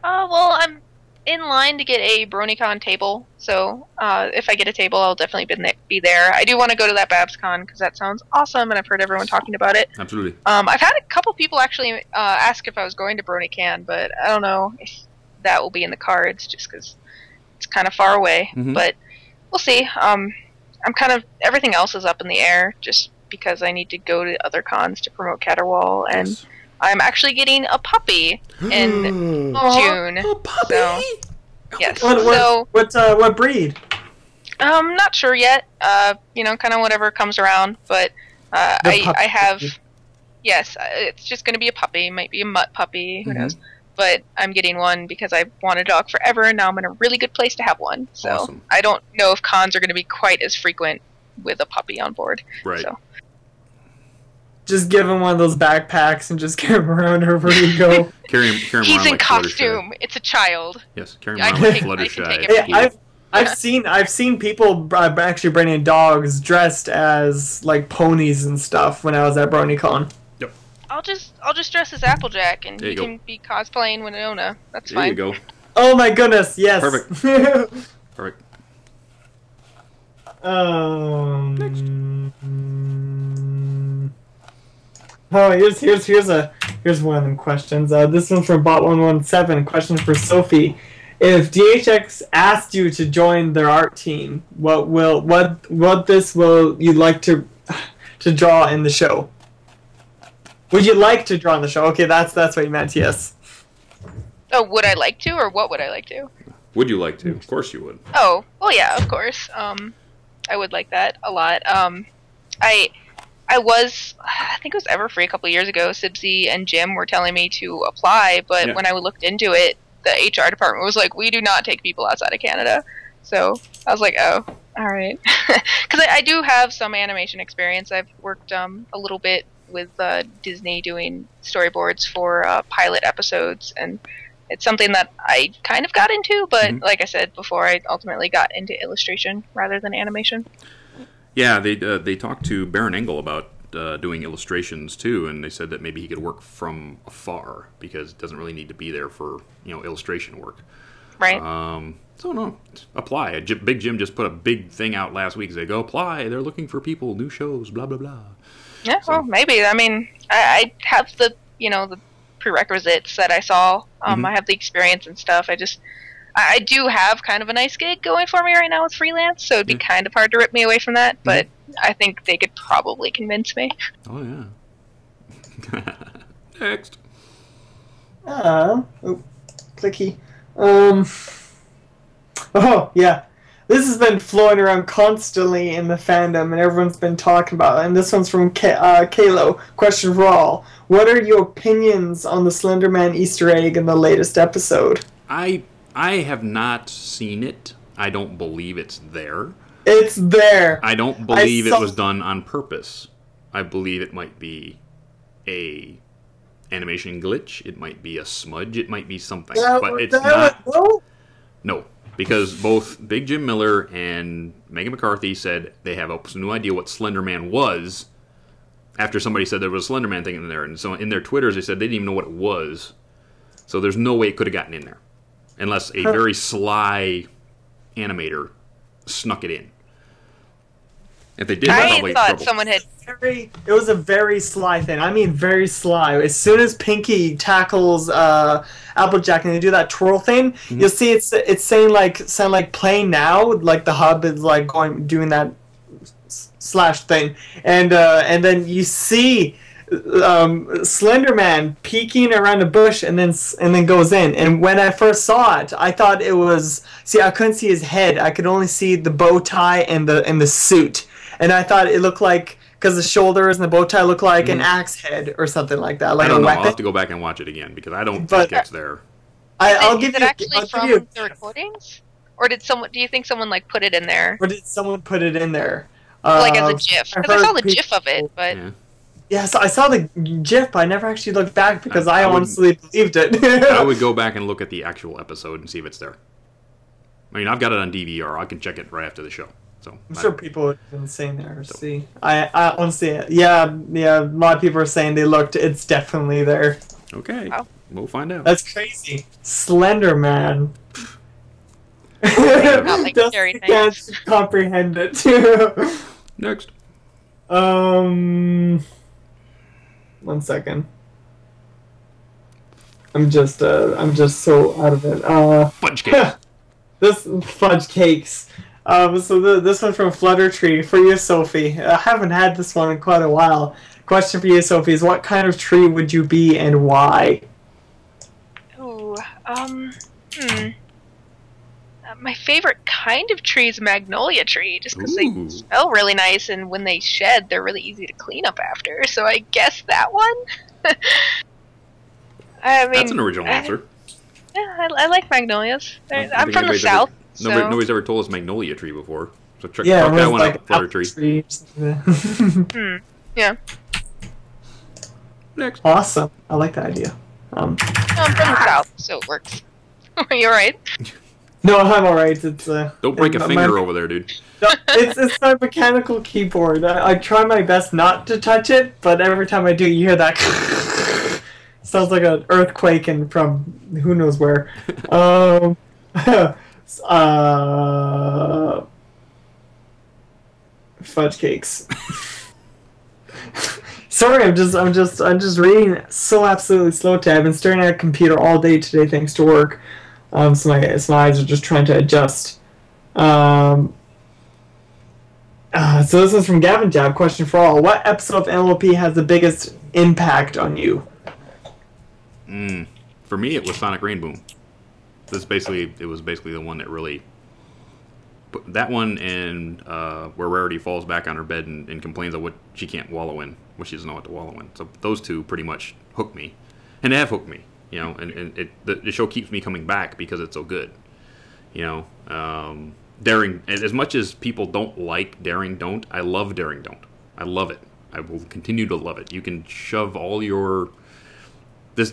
Well, I'm in line to get a BronyCon table, so if I get a table, I'll definitely be there. I do want to go to that BabsCon because that sounds awesome, and I've heard everyone talking about it. Absolutely. I've had a couple people actually ask if I was going to BronyCon, but I don't know if that will be in the cards just because it's kind of far away. But we'll see. Everything else is up in the air just because I need to go to other cons to promote Caterwall, and I'm actually getting a puppy in June. A puppy? So, yes. What breed? Not sure yet. Kind of whatever comes around. But I have yes, it's just going to be a puppy. Might be a mutt puppy. Who knows? But I'm getting one because I've wanted a dog forever, and now I'm in a really good place to have one. So Awesome. I don't know if cons are going to be quite as frequent with a puppy on board. Right. So. Just give him one of those backpacks and just carry him around wherever you go. Carry him He's around in like costume. It's a child. Yes, carry him I around can like take- I Fluttershy. can take Hey, I've seen people actually bringing dogs dressed as like ponies and stuff when I was at BronyCon. I'll just dress as Applejack, and There you you go. can be cosplaying Winona. That's There fine. you go. Oh my goodness, yes. Perfect. Perfect. Oh, here's one of them questions. This one's from Bot117. Question for Sophie. If DHX asked you to join their art team, what will you like to draw in the show? Would you like to draw in the show? Okay, that's what you meant. Yes. Oh, would I like to, or what would I like to? Would you like to? Of course you would. Oh, well, yeah, of course. I would like that a lot. I think it was Everfree a couple of years ago. Sibsy and Jim were telling me to apply, but Yeah. when I looked into it, the HR department was like, "We do not take people outside of Canada." So I was like, "Oh, all right," because I do have some animation experience. I've worked a little bit with Disney doing storyboards for pilot episodes, and it's something that I kind of got into, but like I said before, I ultimately got into illustration rather than animation. Yeah, they talked to Baron Engel about doing illustrations too, and they said that maybe he could work from afar because it doesn't really need to be there for illustration work. Right. So no, apply. Big Jim just put a big thing out last week. They go apply. They're looking for people, new shows, blah blah blah. Yeah, well, maybe. I mean, I have the the prerequisites that I saw. I have the experience and stuff. I do have kind of a nice gig going for me right now with freelance, so it'd be kind of hard to rip me away from that, but I think they could probably convince me. Oh, yeah. Next. Clicky. Oh, yeah. This has been flowing around constantly in the fandom, and everyone's been talking about it. And this one's from Kalo. Question for all. What are your opinions on the Slenderman Easter egg in the latest episode? I have not seen it. I don't believe it's there. It's there. I don't believe it was done on purpose. I believe it might be a animation glitch. It might be a smudge. It might be something. But it's not. No, because both Big Jim Miller and Megan McCarthy said they have no idea what Slenderman was after somebody said there was a Slenderman thing in there. And so in their Twitters, they said they didn't even know what it was. So there's no way it could have gotten in there. Unless a very sly animator snuck it in. If they did, I thought someone had... It was a very sly thing. I mean, very sly. As soon as Pinkie tackles Applejack and they do that twirl thing, you'll see it's saying like playing now. Like the hub is like doing that slash thing, and then you see Slenderman peeking around a bush and then goes in. And when I first saw it, I thought it was. See, I couldn't see his head. I could only see the bow tie and the suit. And I thought it looked like, because the shoulders and the bow tie look like an axe head or something like that, like I don't a know. weapon. I'll have to go back and watch it again because I don't think it's there. I'll give Is it you. actually I'll from give you, the recordings, or did someone? Do you think someone like put it in there, or did someone put it in there? like as a GIF? Because I saw the people- GIF of it, but Yeah, so I saw the GIF, but I never actually looked back because I wouldn't- honestly believed it. I would go back and look at the actual episode and see if it's there. I mean, I've got it on DVR. I can check it right after the show. So I'm sure people have been saying there. See, I honestly, yeah, a lot of people are saying they looked. It's definitely there. Okay, Wow. we'll find out. That's crazy. Slender Man. Not like Just scary can't things. comprehend it. Next. 1 second. I'm just so out of it. Fudge cake. This fudge cakes. So this one's from Fluttertree for you, Sophie. I haven't had this one in quite a while. Question for you, Sophie, is what kind of tree would you be and why? ooh, My favorite kind of tree is magnolia tree, just because they Ooh. smell really nice, and when they shed, they're really easy to clean up after. So I guess that one. I mean, That's an original answer. Yeah, I like magnolias. I don't I'm think from the anybody's south. Nobody's ever told us magnolia tree before. So check Yeah, that it was one like out, flutter apple tree. or something. Yeah. Next. Awesome. I like that idea. I'm from the south, so it works. Are you alright? No, I'm alright. It's Don't break a finger over there, dude. No, it's a mechanical keyboard. I try my best not to touch it, but every time I do, you hear that. Sounds like an earthquake and from who knows where. Fudge cakes. Sorry, I'm just reading so absolutely slow today. I've been staring at a computer all day today thanks to work. So my eyes are just trying to adjust. So this is from Gavin Jab. Question for all: what episode of MLP has the biggest impact on you? For me, it was Sonic Rainboom. It was basically the one that really. That one and where Rarity falls back on her bed and complains of what she can't wallow in, what she doesn't know what to wallow in. So those two pretty much hooked me, and they have hooked me. You know, and the show keeps me coming back because it's so good. You know, Daring, as much as people don't like Daring Don't, I love Daring Don't. I love it. I will continue to love it. You can shove all your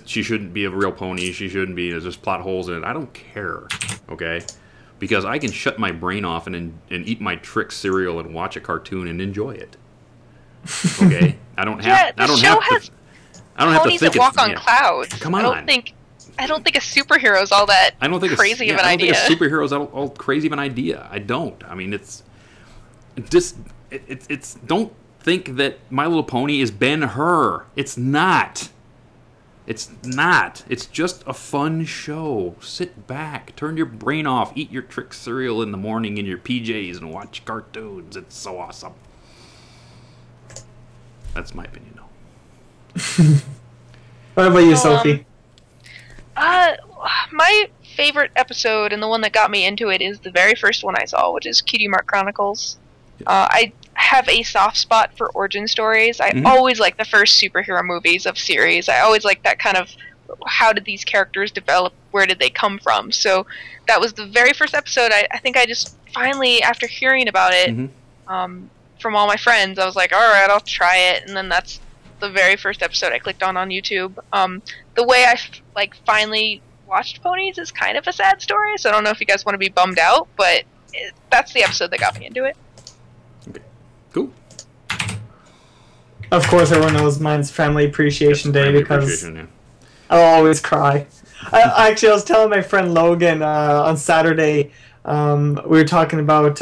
she shouldn't be a real pony. She shouldn't be. There's just plot holes in it. I don't care. Okay. Because I can shut my brain off and eat my Trix cereal and watch a cartoon and enjoy it. Okay, I don't have. I don't have to. I don't have to ponies think that walk on clouds. Come on. I don't think a superhero is all that crazy of an idea. I don't think a superhero is all crazy of an idea. I don't. I mean, it's don't think that My Little Pony is Ben-Hur. It's not. It's not. It's just a fun show. Sit back, turn your brain off, eat your Trix cereal in the morning in your PJs, and watch cartoons. It's so awesome. That's my opinion, though. What about you, Sophie? My favorite episode, and the one that got me into it, is the very first one I saw, which is Cutie Mark Chronicles. I have a soft spot for origin stories. I always like the first superhero movies of series. I always like that kind of, how did these characters develop? Where did they come from? So that was the very first episode. I think I just finally, after hearing about it from all my friends, I was like, all right, I'll try it. And then that's the very first episode I clicked on YouTube. The way I finally watched ponies is kind of a sad story, so I don't know if you guys want to be bummed out, but that's the episode that got me into it. Okay, cool. Of course, everyone knows mine's Family Appreciation Day because yeah. I'll always cry. I was telling my friend Logan on Saturday. We were talking about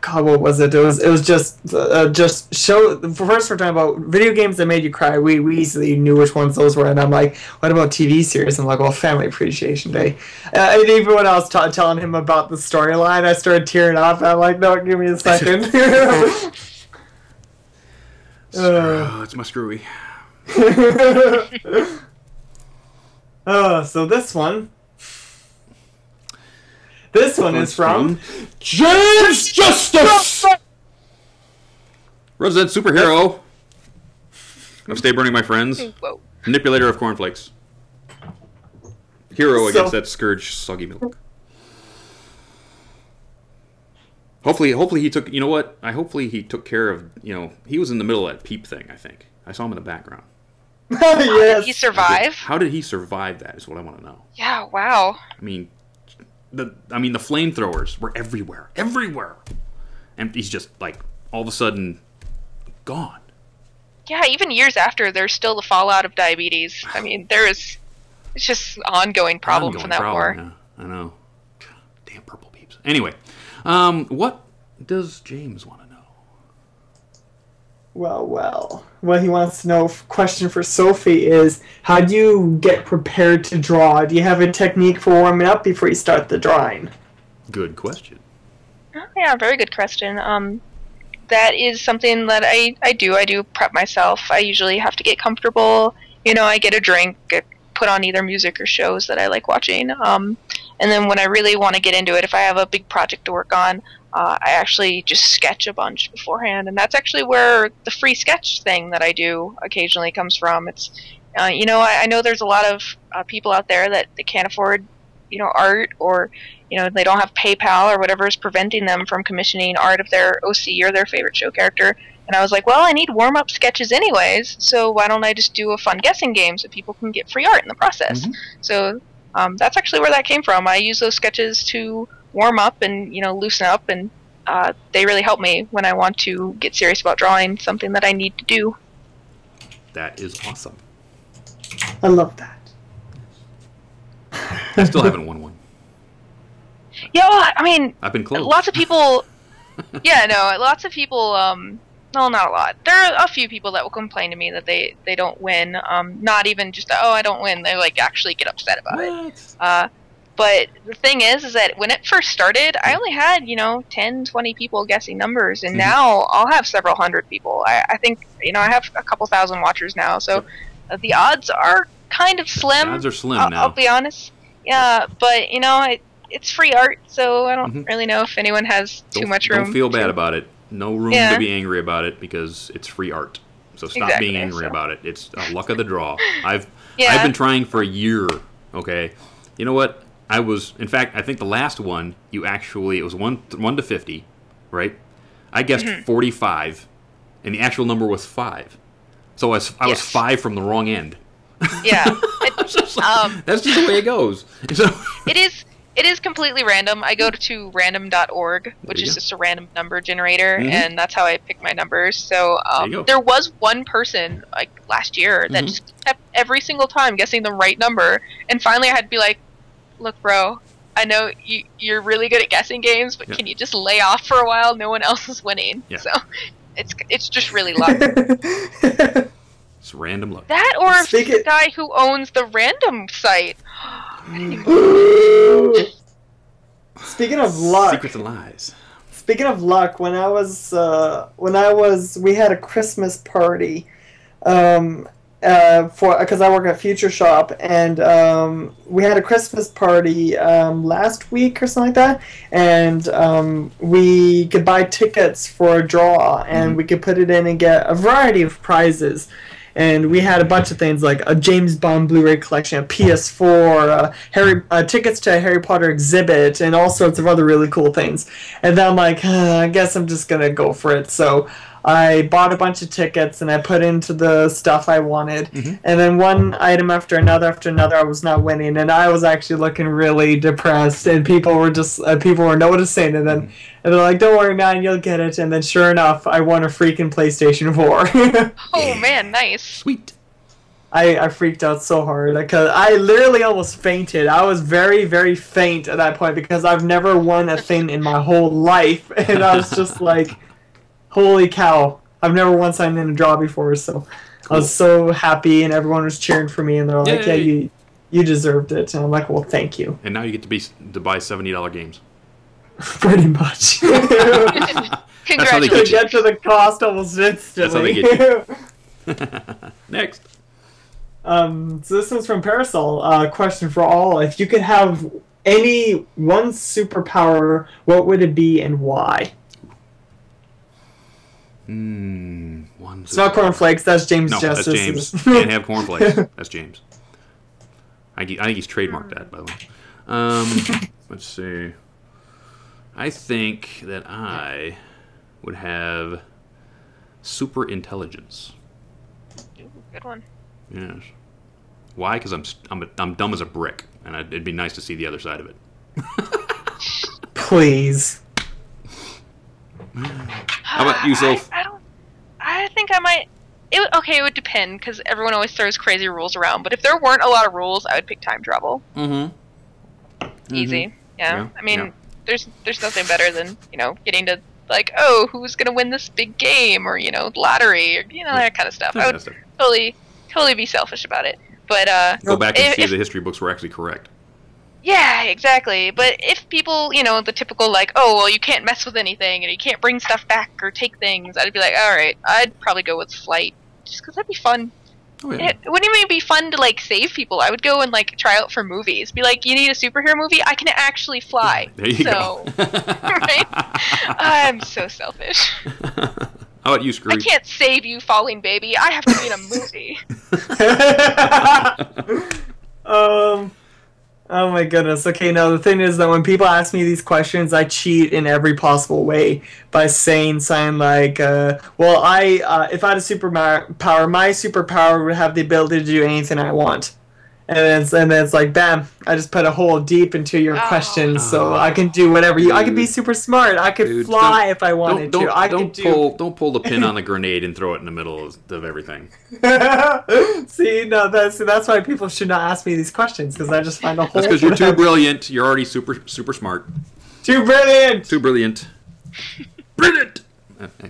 God, what was it? It was just show. First, we're talking about video games that made you cry. We easily knew which ones those were, and I'm like, what about TV series? I'm like, well, Family Appreciation Day. And even when I was telling him about the storyline, I started tearing up. I'm like, no, give me a second. It's my screwy. So this one. This one is from James Justice! Resident superhero of Stay Burning My Friends. Whoa. Manipulator of cornflakes. Hero against that scourge soggy milk. Hopefully he took, you know what? Hopefully he took care of, he was in the middle of that peep thing, I think. I saw him in the background. Yes. Did he survive? How did he survive that is what I want to know. Yeah, wow. I mean, the flamethrowers were everywhere. And he's just, all of a sudden, gone. Yeah, even years after, there's still the fallout of diabetes. I mean, it's just an ongoing problem from that war. Yeah, I know. Damn purple peeps. Anyway, what does James want to know? Well. What he wants to know, question for Sophie, is how do you get prepared to draw? Do you have a technique for warming up before you start the drawing? Good question. Oh, yeah, very good question. That is something that I do. I do prep myself. I usually have to get comfortable. I get a drink, put on either music or shows that I like watching. And then when I really want to get into it, if I have a big project to work on, I actually just sketch a bunch beforehand, and that's actually where the free sketch thing that I do occasionally comes from. It's, I know there's a lot of people out there that they can't afford, art, or, they don't have PayPal or whatever is preventing them from commissioning art of their OC or their favorite show character. And I was like, well, I need warm-up sketches anyways, so why don't I just do a fun guessing game so people can get free art in the process? Mm-hmm. So that's actually where that came from. I use those sketches to warm up and loosen up, and they really help me when I want to get serious about drawing something that I need to do. That is awesome. I love that. I still haven't won one. Yeah, well, I mean, I've been close. Lots of people. Lots of people. Well, not a lot. There are a few people that will complain to me that they don't win. Not even just I don't win. They actually get upset about it. But the thing is that when it first started, I only had, 10, 20 people guessing numbers, and now I'll have several hundred people. I think, I have a couple thousand watchers now, so the odds are kind of slim. The odds are slim now. I'll be honest. Yeah, but, it's free art, so I don't really know if anyone has too much room. Don't feel bad about it. No room to be angry about it, because it's free art. So stop being angry about it. It's a luck of the draw. I've been trying for a year, okay? You know what? In fact, I think the last one, it was 1 to 50, right? I guessed 45, and the actual number was 5. So I was 5 from the wrong end. Yeah. That's just the way it goes. So, It is completely random. I go to random.org, which is just a random number generator, and that's how I pick my numbers. So there was one person, last year, that just kept every single time guessing the right number, and finally I had to be like, look, bro, I know you're really good at guessing games, but can you just lay off for a while? No one else is winning. Yeah. So it's just really luck. It's random luck. That, or the guy who owns the random site. Speaking of luck, secrets and lies. Speaking of luck, we had a Christmas party, because I work at Future Shop, and we had a Christmas party last week or something like that, and we could buy tickets for a draw, and we could put it in and get a variety of prizes. And we had a bunch of things like a James Bond Blu-ray collection, a PS4, tickets to a Harry Potter exhibit, and all sorts of other really cool things. And then I'm like, I guess I'm just going to go for it. So I bought a bunch of tickets, and I put into the stuff I wanted. And then one item after another, I was not winning. And I was actually looking really depressed. And people were noticing. And then they're like, don't worry, man, you'll get it. And then sure enough, I won a freaking PlayStation 4. Oh, man, nice. Sweet. I freaked out so hard because I literally almost fainted. I was very, very faint at that point because I've never won a thing in my whole life. And I was just like, holy cow, I've never won something in a draw before, so I was so happy, and everyone was cheering for me, and they're like, yeah, you deserved it. And I'm like, well, thank you. And now you get to buy $70 games. Pretty much. Congratulations. To get to the cost almost instantly. That's how they get you. Next. So this one's from Parasol. Question for all. If you could have any one superpower, what would it be and why? It's not cornflakes. That's James. No, Justice. That's James. Can't have cornflakes. That's James. I think he's trademarked that, by the way. Let's see. I think that I would have super intelligence. Ooh, good one. Yes. Why? Because I'm dumb as a brick, and it'd be nice to see the other side of it. Please. How about you, Soph? I think I might. It would depend, because everyone always throws crazy rules around. But if there weren't a lot of rules, I would pick time travel. Easy. Yeah. I mean, there's nothing better than getting to who's gonna win this big game, or lottery, or that kind of stuff. I would totally be selfish about it. But go back and see if the history books were actually correct. Yeah, exactly. But if people, the typical you can't mess with anything, and you can't bring stuff back or take things, I'd be like, all right, I'd probably go with flight, just because that'd be fun. Oh, yeah. It wouldn't even be fun to like save people. I would go and like try out for movies. Be like, you need a superhero movie? I can actually fly. There you go. Right? I'm so selfish. How about you, Screw? I can't save you, falling baby. I have to be in a movie. Oh my goodness. Okay, now the thing is that when people ask me these questions, I cheat in every possible way by saying something like, well, if I had a superpower, my superpower would have the ability to do anything I want. And then it's like, bam, I just put a hole deep into your question, so I can do whatever I can be super smart. I could fly if I wanted to. Don't pull the pin on the grenade and throw it in the middle of everything. See, no, that's why people should not ask me these questions, because I just find a hole. That's because you're too brilliant. You're already super smart. Too brilliant. Too brilliant. Brilliant.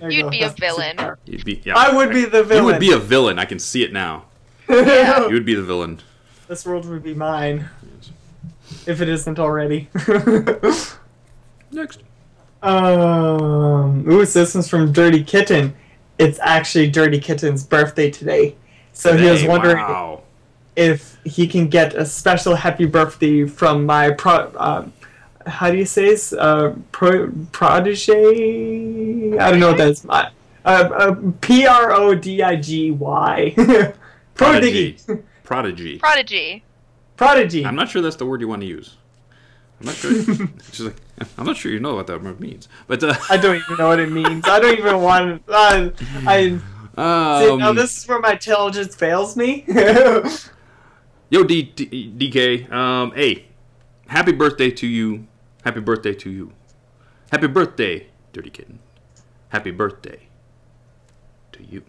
You'd be a villain. I would be the villain. You would be a villain. I can see it now. Yeah. You would be the villain. This world would be mine. If it isn't already. Next. Ooh, so this one's from Dirty Kitten. It's actually Dirty Kitten's birthday today. So he was wondering if he can get a special happy birthday from my how do you say this? Protege? I don't know what that is. Prodigy. Prodigy. I'm not sure that's the word you want to use. I'm not sure. I'm not sure you know what that word means. But I don't even know what it means. I don't even want. See, now this is where my intelligence fails me. Yo, DK. Hey, happy birthday to you. Happy birthday to you. Happy birthday, Dirty Kitten. Happy birthday to you.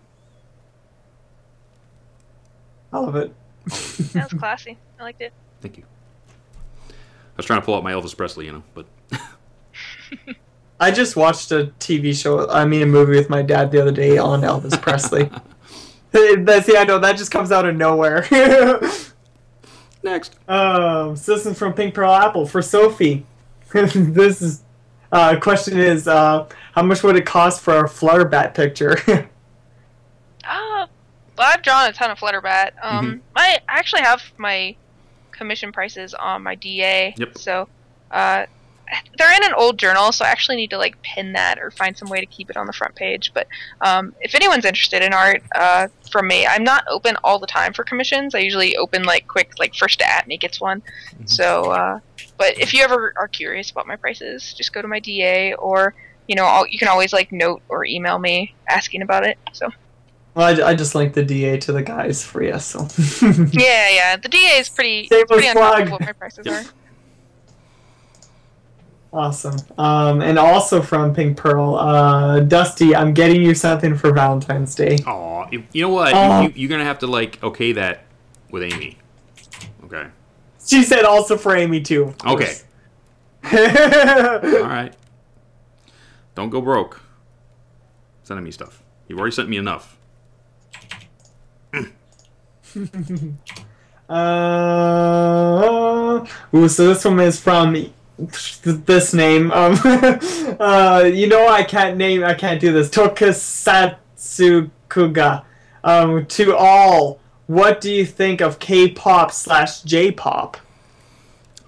I love it. That was classy. I liked it. Thank you. I was trying to pull out my Elvis Presley, but... I just watched a movie with my dad the other day on Elvis Presley. See, I know, that just comes out of nowhere. Next. Citizen from Pink Pearl Apple for Sophie. This is... question is, how much would it cost for a Flutterbat picture? Well, I've drawn a ton of Flutterbat. I actually have my commission prices on my DA. Yep. So, they're in an old journal, so I actually need to like pin that or find some way to keep it on the front page. But if anyone's interested in art from me, I'm not open all the time for commissions. I usually open like quick, like first at me gets one. So, but if you ever are curious about my prices, just go to my DA, or you can always like note or email me asking about it. So. Well, I just linked the DA to the guys for you, so. yeah. The DA is pretty on top of what my prices are. Awesome. And also from Pink Pearl, Dusty, I'm getting you something for Valentine's Day. Aw, you know what? You're going to have to, okay that with Amy. Okay. She said also for Amy, too. Okay. All right. Don't go broke. Sending me stuff. You've already sent me enough. So this one is from this name. I can't do this. Tokusatsukuga. To all, what do you think of K-pop / J-pop?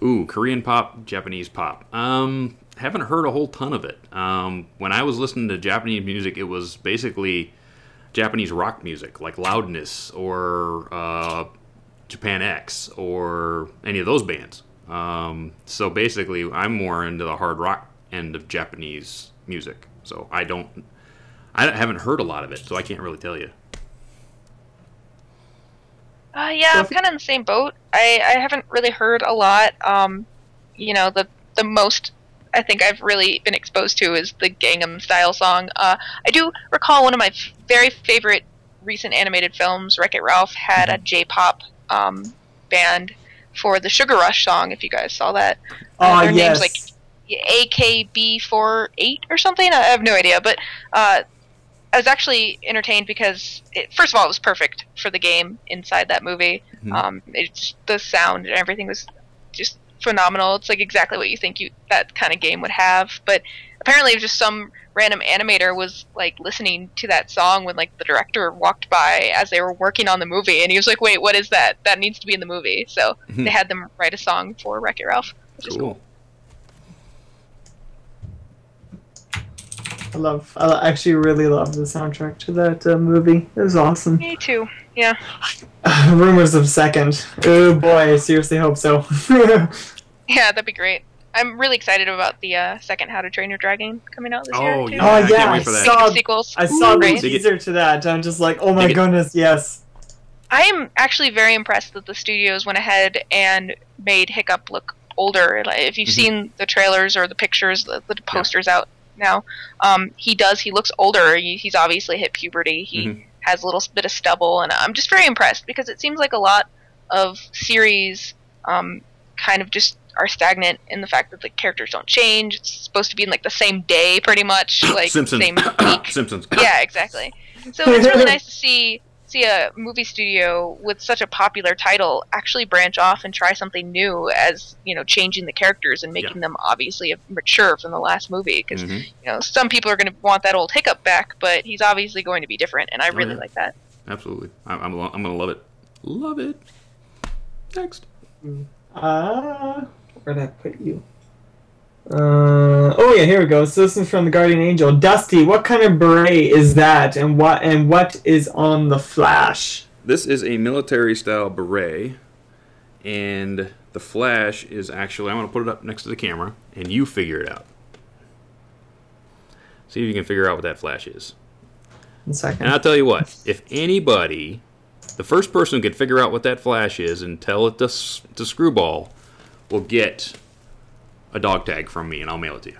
Ooh, Korean pop, Japanese pop. Haven't heard a whole ton of it. When I was listening to Japanese music, it was basically Japanese rock music, like Loudness or Japan X or any of those bands. So basically, I'm more into the hard rock end of Japanese music. So I haven't heard a lot of it, so I can't really tell you. Yeah, I'm kind of in the same boat. I haven't really heard a lot. The most I think I've really been exposed to is the Gangnam Style song. I do recall one of my very favorite recent animated films, Wreck-It Ralph, had a J-pop band for the Sugar Rush song, if you guys saw that. Their name's like AKB48 or something. I have no idea, but I was actually entertained because, first of all, it was perfect for the game inside that movie. The sound and everything was just phenomenal. It's like exactly what you think that kind of game would have. But apparently, just some random animator was like listening to that song when like the director walked by as they were working on the movie, and he was like, "Wait, what is that? That needs to be in the movie." So they had them write a song for Wreck-It Ralph, which is cool. I actually really love the soundtrack to that movie. It was awesome. Me too. Yeah. Rumors of second. Oh boy, I seriously hope so. Yeah, that'd be great. I'm really excited about the second How to Train Your Dragon coming out this year, too. Yeah, I can't wait for that. Sequels. I saw the teaser to that. I'm just like, oh my goodness, yes. I am actually very impressed that the studios went ahead and made Hiccup look older. Like, if you've seen the trailers or the pictures, the posters out now, he looks older. He's obviously hit puberty. He has a little bit of stubble, and I'm just very impressed because it seems like a lot of series kind of just are stagnant in the fact that the characters don't change. It's supposed to be in like the same day, pretty much, like Simpsons. same week. Simpsons. Yeah, exactly. So it's really nice to see a movie studio with such a popular title actually branch off and try something new, as changing the characters and making them obviously mature from the last movie. Because some people are going to want that old Hiccup back, but he's obviously going to be different, and I really like that. Absolutely, I'm going to love it. Love it. Next. Where did I put you? Oh yeah, here we go. So this is from the Guardian Angel. Dusty, what kind of beret is that, and what is on the flash? This is a military-style beret, and the flash is actually... I'm going to put it up next to the camera, and you figure it out. See if you can figure out what that flash is. 1 second. And I'll tell you what, if anybody, the first person who can figure out what that flash is and tell it to Screwball, will get a dog tag from me, and I'll mail it to you.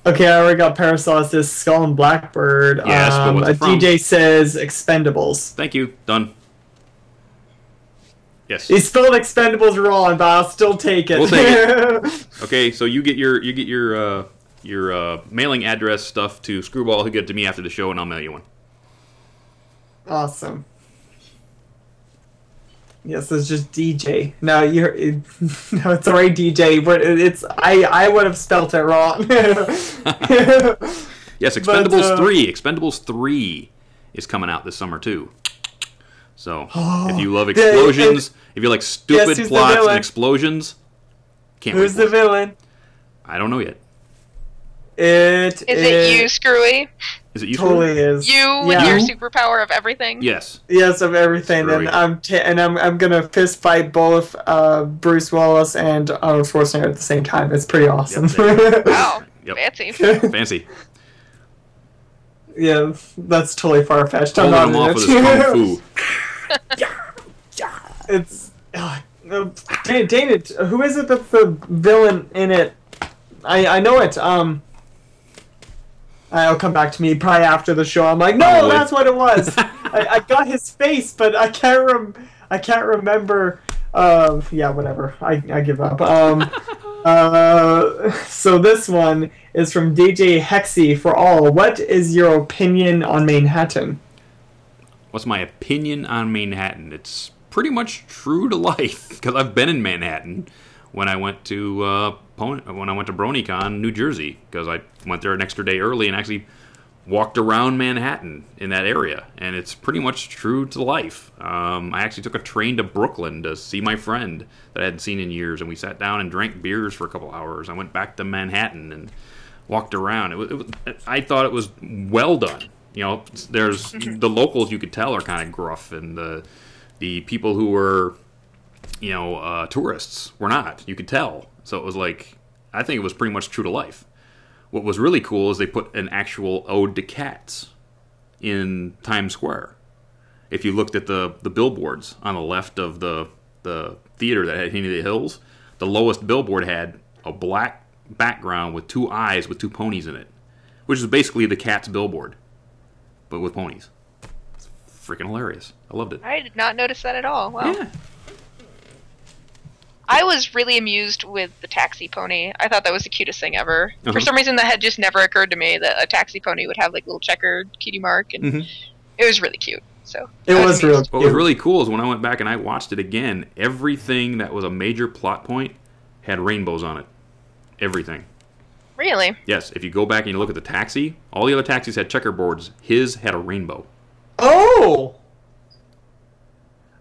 Okay, I already got Paracelsus, Skull and Blackbird. Yes, but what's it from? DJ says Expendables. Thank you. Done. Yes. He spelled Expendables wrong, but I'll still take it. We'll take it. Okay, so you get your mailing address stuff to Screwball. He'll get it to me after the show, and I'll mail you one. Awesome. Yes, it's just DJ. No, no, it's alright, DJ. But I would have spelt it wrong. Yes, Expendables 3. Expendables 3 is coming out this summer too. So if you love explosions, if you like stupid plots and explosions, Who's the villain? I don't know yet. Is it you, Screwy? Is it you? Totally is. You with your superpower of everything. Yes. Yes, of everything, Screwy. and I'm gonna fist fight both Bruce Willis and Arnold Schwarzenegger at the same time. It's pretty awesome. Yep, wow, yep. fancy. Fancy. Yeah, that's totally far fetched. I'm Holding not him off with his kung fu. It's dang it! Who is it that's the villain in it? I know it. It'll come back to me probably after the show. I'm like, no, that's what it was. I got his face, but I can't remember. Yeah, whatever. I give up. So this one is from DJ Hexy for all. What is your opinion on Manhattan? What's my opinion on Manhattan? It's pretty much true to life because I've been in Manhattan when I went to BronyCon, New Jersey, because I went there an extra day early and actually walked around Manhattan in that area, and it's pretty much true to life. I actually took a train to Brooklyn to see my friend that I hadn't seen in years, and we sat down and drank beers for a couple hours. I went back to Manhattan and walked around. I thought it was well done. You know, there's the locals, you could tell, are kind of gruff, and the people who were, you know, tourists were not. You could tell. So it was like, I think it was pretty much true to life. What was really cool is they put an actual ode to cats in Times Square. If you looked at the billboards on the left of the theater that had Henny of the Hills, the lowest billboard had a black background with two eyes with two ponies in it, which is basically the Cats billboard, but with ponies. It's freaking hilarious. I loved it. I did not notice that at all. Wow. Yeah. I was really amused with the taxi pony. I thought that was the cutest thing ever. For some reason, that had just never occurred to me that a taxi pony would have like little checkered cutie mark, and it was really cute. So it was real. What was really cool is when I went back and I watched it again, everything that was a major plot point had rainbows on it. Everything. Really? Yes, if you go back and you look at the taxi, all the other taxis had checkerboards. His had a rainbow. Oh!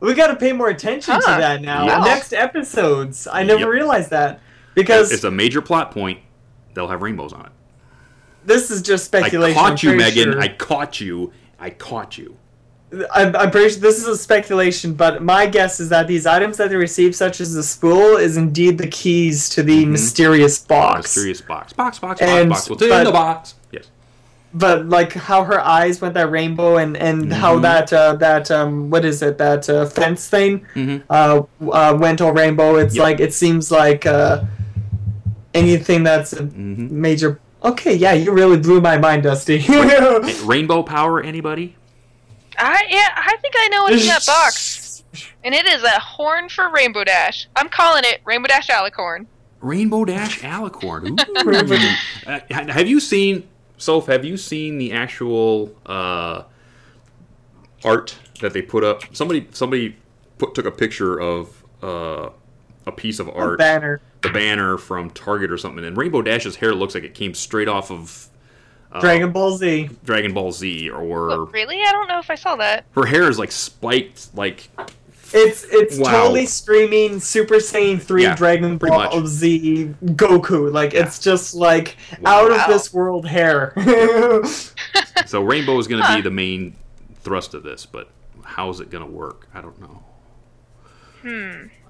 We got to pay more attention to that now. Yes. Next episodes. I never realized that. Because it's a major plot point. They'll have rainbows on it. This is just speculation. I caught you, Megan. Sure. I caught you. I caught you. I'm pretty sure this is a speculation, but my guess is that these items that they receive, such as the spool, is indeed the keys to the mysterious box. Mysterious box. Box. What's in the box? Yes. But like how her eyes went that rainbow, and how that what is it, that fence thing went all rainbow. It's like, it seems like anything that's a major. Okay, yeah, you really blew my mind, Dusty. Rainbow power, anybody? I think I know what's in that box. And it is a horn for Rainbow Dash. I'm calling it Rainbow Dash Alicorn. Rainbow Dash Alicorn. Have you seen, Soph, have you seen the actual art that they put up? Somebody took a picture of a piece of art. Banner. The banner from Target or something. And Rainbow Dash's hair looks like it came straight off of Dragon Ball Z. Dragon Ball Z, or What, really? I don't know if I saw that. her hair is like spiked, like It's wow. totally screaming Super Saiyan 3 Yeah, Dragon pretty Ball much. Z Goku. Like, it's just like Wow. out of this world hair. So Rainbow is going to be the main thrust of this, but how is it going to work? I don't know. I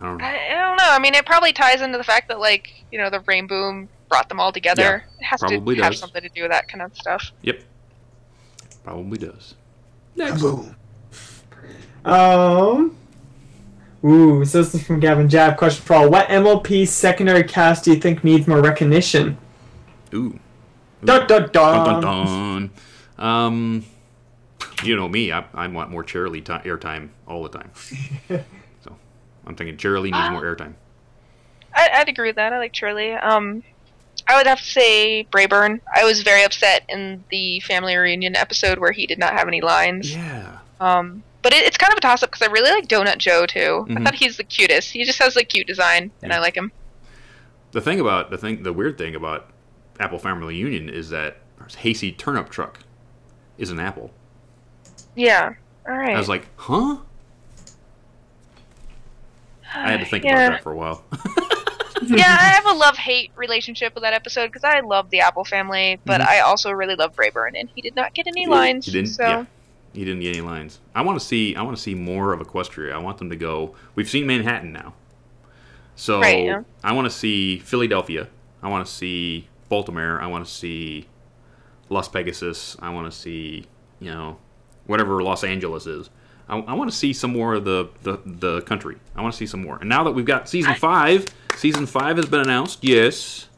don't know. I don't know. I mean, it probably ties into the fact that, like, you know, the Rainboom brought them all together. Yeah, It has to probably have does. something to do with that kind of stuff. Yep. Probably does. Next. So this is from Gavin Jab. Question for all. What MLP secondary cast do you think needs more recognition? Ooh. Dun dun dun. Dun, dun, dun. You know me. I want more Cheerilee airtime all the time. So I'm thinking Cheerilee needs more airtime. I'd agree with that. I like Shirley. I would have to say Brayburn. I was very upset in the family reunion episode where he did not have any lines. Yeah. But it's kind of a toss-up because I really like Donut Joe, too. I thought he's the cutest. He just has a cute design, and I like him. The weird thing about Apple Family Reunion is that Hayseed Turnip Truck is an apple. Yeah. All right. I was like, huh? I had to think about that for a while. Yeah, I have a love-hate relationship with that episode because I love the Apple family, but I also really love Brayburn, and he did not get any lines. He didn't. So. Yeah, he didn't get any lines. I want to see more of Equestria. I want them to go. We've seen Manhattan now, so Right, yeah. I want to see Philadelphia. I want to see Baltimore. I want to see Las Pegasus. I want to see whatever Los Angeles is. I want to see some more of the country. I want to see some more. And now that we've got season 5 has been announced. Yes,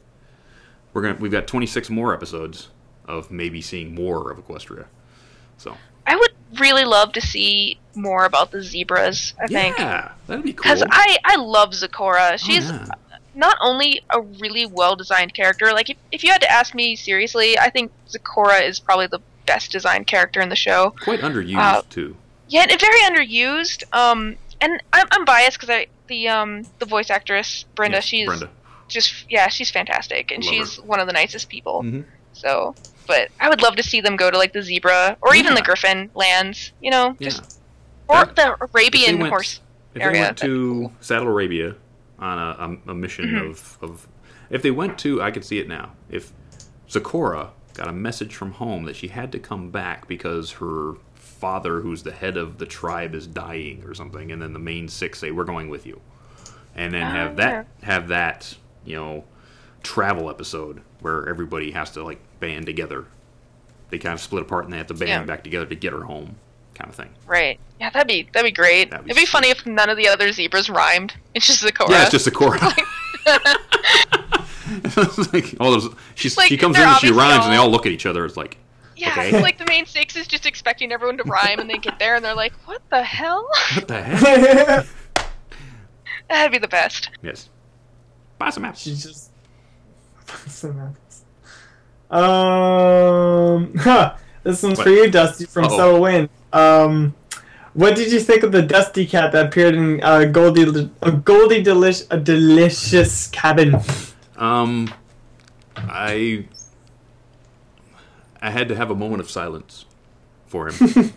we've got 26 more episodes of maybe seeing more of Equestria. So I would really love to see more about the zebras, I think. Yeah, that'd be cool. Because I love Zecora. She's yeah. not only a really well-designed character, like, if you had to ask me seriously, I think Zecora is probably the best designed character in the show. Quite underused, too. Yeah, very underused. And I'm biased because the voice actress, Brenda, Yes, she's Brenda. she's fantastic, and Love she's her. one of the nicest people. Mhm. So, but I would love to see them go to, like, the zebra, or even the griffin lands, Yeah. or That- the Arabian if they went- horse If area. they went that'd be to cool. Saddle Arabia on a mission of... If they went to... I could see it now. If Zecora got a message from home that she had to come back because her father, who's the head of the tribe, is dying or something, and then the main 6 say, we're going with you. And then have that travel episode where everybody has to, like, band together. They kind of split apart and they have to band back together to get her home, kind of thing. Right. Yeah, that'd be great. That'd be It'd be funny if none of the other zebras rhymed. It's just Zecora. Yeah, it's just Zecora. It's like, she comes in they're and she obviously rhymes and they all look at each other. It's like, Yeah, okay. it's like the main 6 is just expecting everyone to rhyme, and they get there and they're like, what the hell? what the heck? That'd be the best. Yes. Buy some apples. She's just. This one's What? for you, Dusty, from Uh-oh. Subtle Wind. What did you think of the Dusty Cat that appeared in Delicious Cabin? I had to have a moment of silence for him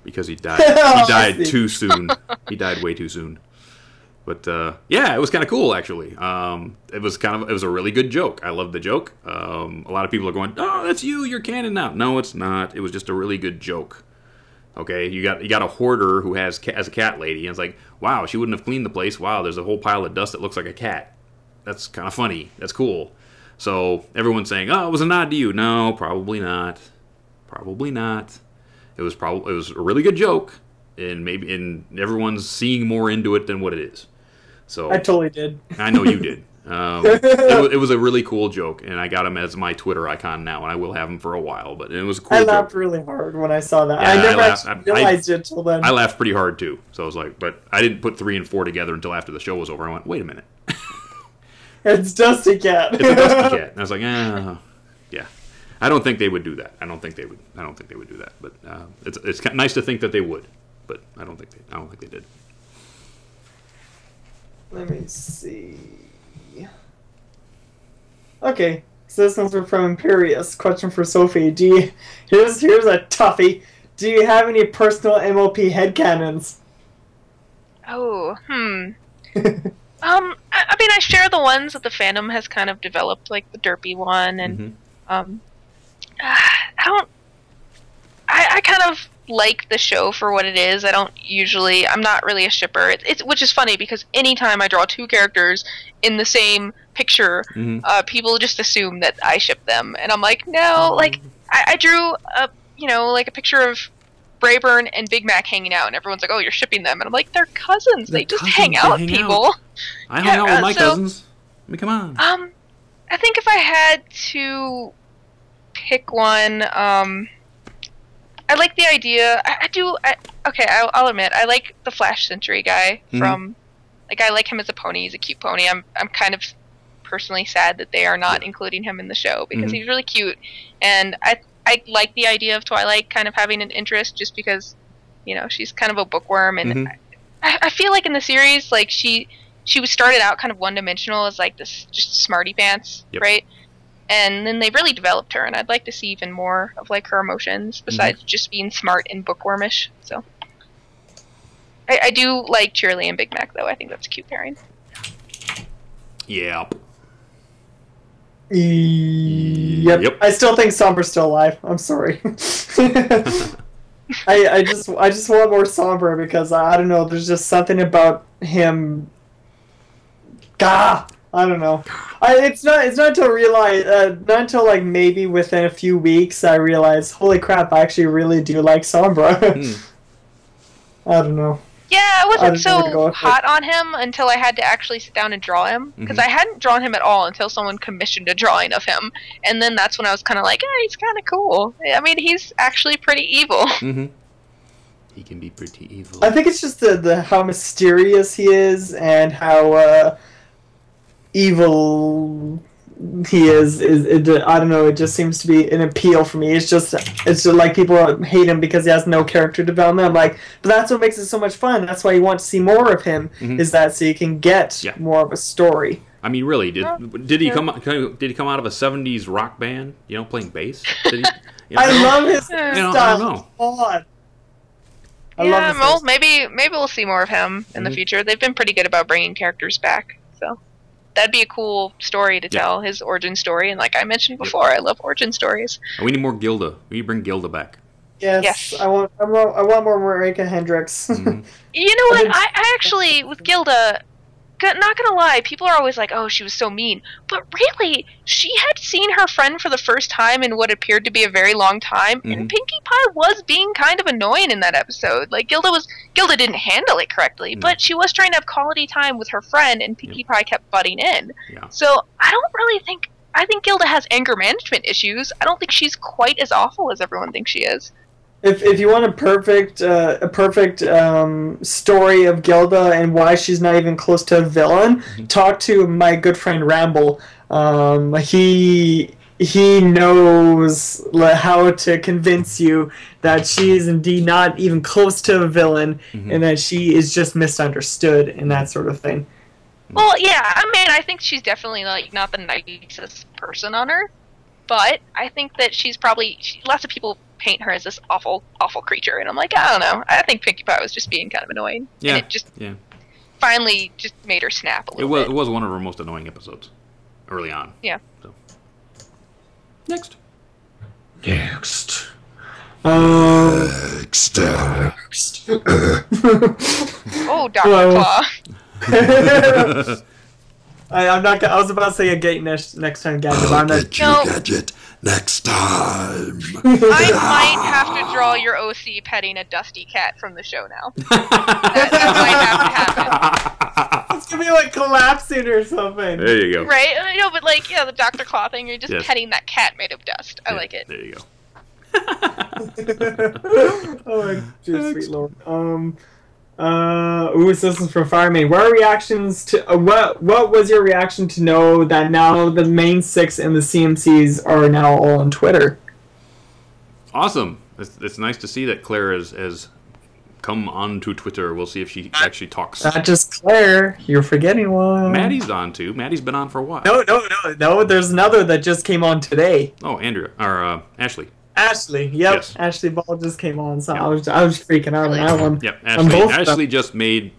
because he died. He died too soon. He died way too soon. But yeah, it was kind of cool actually. It was a really good joke. I loved the joke. A lot of people are going, "Oh, that's you. You're canon now." No, it's not. It was just a really good joke. Okay, you got a hoarder who has a cat lady, and it's like, wow, she wouldn't have cleaned the place. Wow, there's a whole pile of dust that looks like a cat. That's kind of funny. That's cool. So everyone's saying, "Oh, it was a nod to you." No, probably not. Probably not. It was a really good joke, and everyone's seeing more into it than what it is. So I totally did. I know you did. It was a really cool joke, and I got him as my Twitter icon now, and I will have him for a while. But it was a cool joke. I laughed really hard when I saw that. Yeah, I never actually realized it until then. I laughed pretty hard too. So I was like, but I didn't put 3 and 4 together until after the show was over. I went, wait a minute. It's Dusty Cat. It's a Dusty Cat. And I was like, yeah. I don't think they would do that. I don't think they would do that. But it's nice to think that they would. But I don't think they did. Let me see. Okay, so this one's from Imperious. Question for Sophie. Here's a toughie. Do you have any personal MLP headcanons? Oh, I mean, I share the ones that the fandom has kind of developed, like the Derpy one, and I kind of like the show for what it is. I'm not really a shipper. Which is funny because anytime I draw 2 characters in the same picture, people just assume that I ship them, and I'm like, no. Like I drew a picture of Brayburn and Big Mac hanging out, and everyone's like, oh, you're shipping them, and I'm like, they're cousins. They just hang out, people. I hang out with my cousins. I mean, come on. I think if I had to pick one, I like the idea. I'll admit, I like the Flash Century guy from, like, I like him as a pony. He's a cute pony. I'm kind of personally sad that they are not including him in the show because he's really cute, and I like the idea of Twilight kind of having an interest just because, she's kind of a bookworm, and I feel like in the series, like, she was started out kind of one-dimensional as, like, this just smarty pants, right? And then they really developed her, and I'd like to see even more of, like, her emotions besides just being smart and bookwormish. So I do like Cheerly and Big Mac, though. I think that's a cute pairing. Yep. Yep. I still think Sombra's still alive. I'm sorry. I just want more Sombra because I don't know. There's just something about him. I don't know. It's not until like maybe within a few weeks I realized, holy crap, I actually really do like Sombra. I don't know. Yeah, I wasn't so hot on him until I had to actually sit down and draw him, because I hadn't drawn him at all until someone commissioned a drawing of him, and then that's when I was kind of like, he's kind of cool. I mean, he's actually pretty evil. He can be pretty evil. I think it's just the how mysterious he is and how evil he is I don't know, it just seems to be an appeal for me. It's just like people hate him because he has no character development. I'm like, but that's what makes it so much fun. That's why you want to see more of him, is that so you can get more of a story. I mean, really, did he come out of a 70s rock band, playing bass? I love his style. I don't know. Well, maybe we'll see more of him in the future. They've been pretty good about bringing characters back, so that'd be a cool story to tell, his origin story. And like I mentioned before, I love origin stories. And we need more Gilda. We need to bring Gilda back. Yes. I want more Marika Hendricks. You know what? I actually, with Gilda, not gonna lie, people are always like, oh, she was so mean. But really, she had seen her friend for the first time in what appeared to be a very long time, and Pinkie Pie was being kind of annoying in that episode. Like, Gilda didn't handle it correctly, but she was trying to have quality time with her friend, and Pinkie Pie kept butting in. So I think Gilda has anger management issues. I don't think she's quite as awful as everyone thinks she is. If you want a perfect story of Gilda and why she's not even close to a villain, talk to my good friend Ramble. He he knows how to convince you that she is indeed not even close to a villain, and that she is just misunderstood and that sort of thing. Well, yeah, I mean, I think she's definitely like not the nicest person on Earth, but I think that she's probably lots of people paint her as this awful, awful creature, and I'm like, I don't know. I think Pinkie Pie was just being kind of annoying. Yeah. And it just finally just made her snap a little bit. It was one of her most annoying episodes early on. Yeah. So. Next. Next. Oh, Dr. Claw. I'm not. I was about to say a gate next time, Gadget. But I'm not. Gadget next time. I might have to draw your OC petting a dusty cat from the show now. that might have to happen. It's gonna be like collapsing or something. There you go. Right? I know, but like, the Dr. Claw thing, you're just petting that cat made of dust. I like it. There you go. Oh my dear sweet lord. So this is from Fireman. What are reactions to what was your reaction to know that now the main 6 and the CMCs are now all on Twitter? Awesome. It's nice to see that Claire has come onto Twitter. We'll see if she actually talks. Not just Claire. You're forgetting one. Maddie's on too. Maddie's been on for a while. No. There's another that just came on today. Oh, Andrea or Ashley. Ashley, yep. Yes. Ashley Ball just came on, so I was freaking out on that one. Yep, Ashley just made.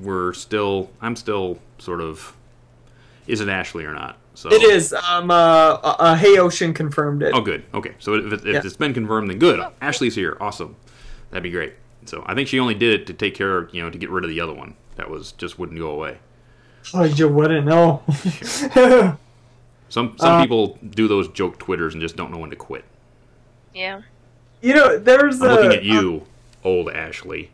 I'm still sort of. Is it Ashley or not? So it is. Hey Ocean confirmed it. Oh, good. Okay, so if it's been confirmed, then good. Ashley's here. Awesome. That'd be great. So I think she only did it to take care of, to get rid of the other one that just wouldn't go away. Oh, you wouldn't know. Some people do those joke Twitters and just don't know when to quit. Yeah. There's I'm looking at you, old Ashley.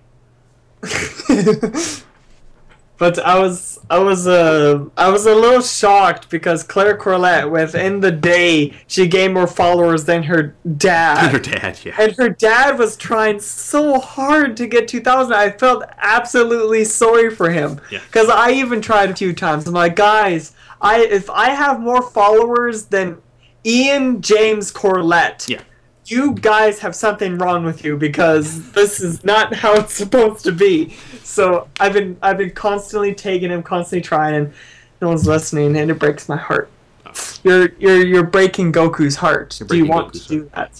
But I was a little shocked because Claire Corlett, within the day, she gained more followers than her dad. Her dad, yeah. And her dad was trying so hard to get 2,000. I felt absolutely sorry for him. Yeah. Because I even tried a few times. I'm like, guys, if I have more followers than Ian James Corlett, you guys have something wrong with you because this is not how it's supposed to be. So I've been constantly taking him, constantly trying, and no one's listening, and it breaks my heart. You're breaking Goku's heart. Do you want to do that?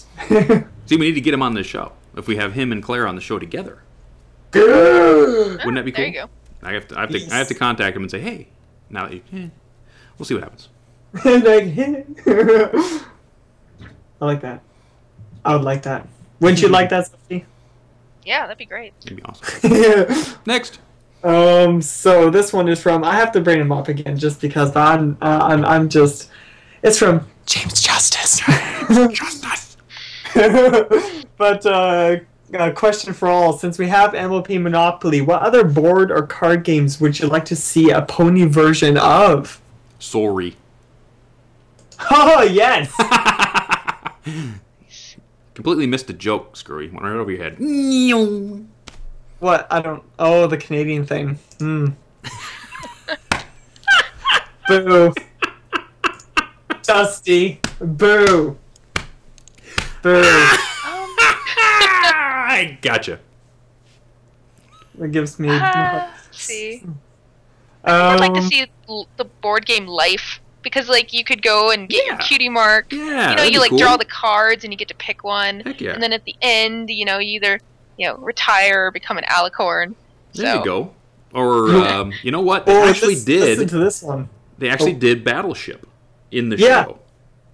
See, we need to get him on this show. If we have him and Claire on the show together, Wouldn't that be cool? There you go. I have to contact him and say, hey, now that we'll see what happens. I like that. I would like that. Wouldn't you like that, Sophie? Yeah, that'd be great. That'd be awesome. Next. So this one is from. I have to bring him up again just because I'm just. It's from James Justice. Justice. But a question for all: since we have MLP Monopoly, what other board or card games would you like to see a pony version of? Sorry. Oh yes. Completely missed the joke, Screwy. Went right over your head. What? I don't... Oh, the Canadian thing. Boo. Dusty. Boo. Boo. I gotcha. That gives me... See. I'd like to see the board game Life. Because, you could go and get your cutie mark. Yeah, you, cool. draw the cards and you get to pick one. Heck yeah. And then at the end, you either, retire or become an alicorn. There you go. Or, you know what? They Listen to this one. They actually did Battleship in the show.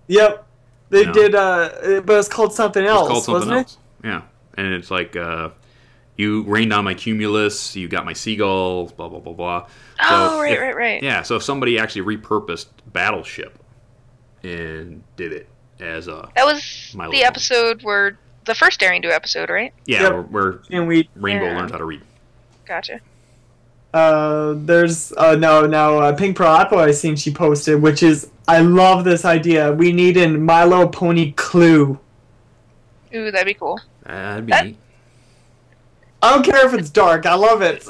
Yep. They did, but it was called something else, wasn't it? Yeah. And it's like, you rained on my cumulus, you got my seagulls, blah, blah, blah, blah. Oh, right. Yeah, so if somebody actually repurposed Battleship and did it as a... That was the episode where... The first Daring Do episode, right? Yeah, where Rainbow learns how to read. Gotcha. There's... Pink Pearl Apple I seen she posted, which is... I love this idea. We need a My Little Pony Clue. Ooh, that'd be cool. That'd be neat. I don't care if it's dark. I love it.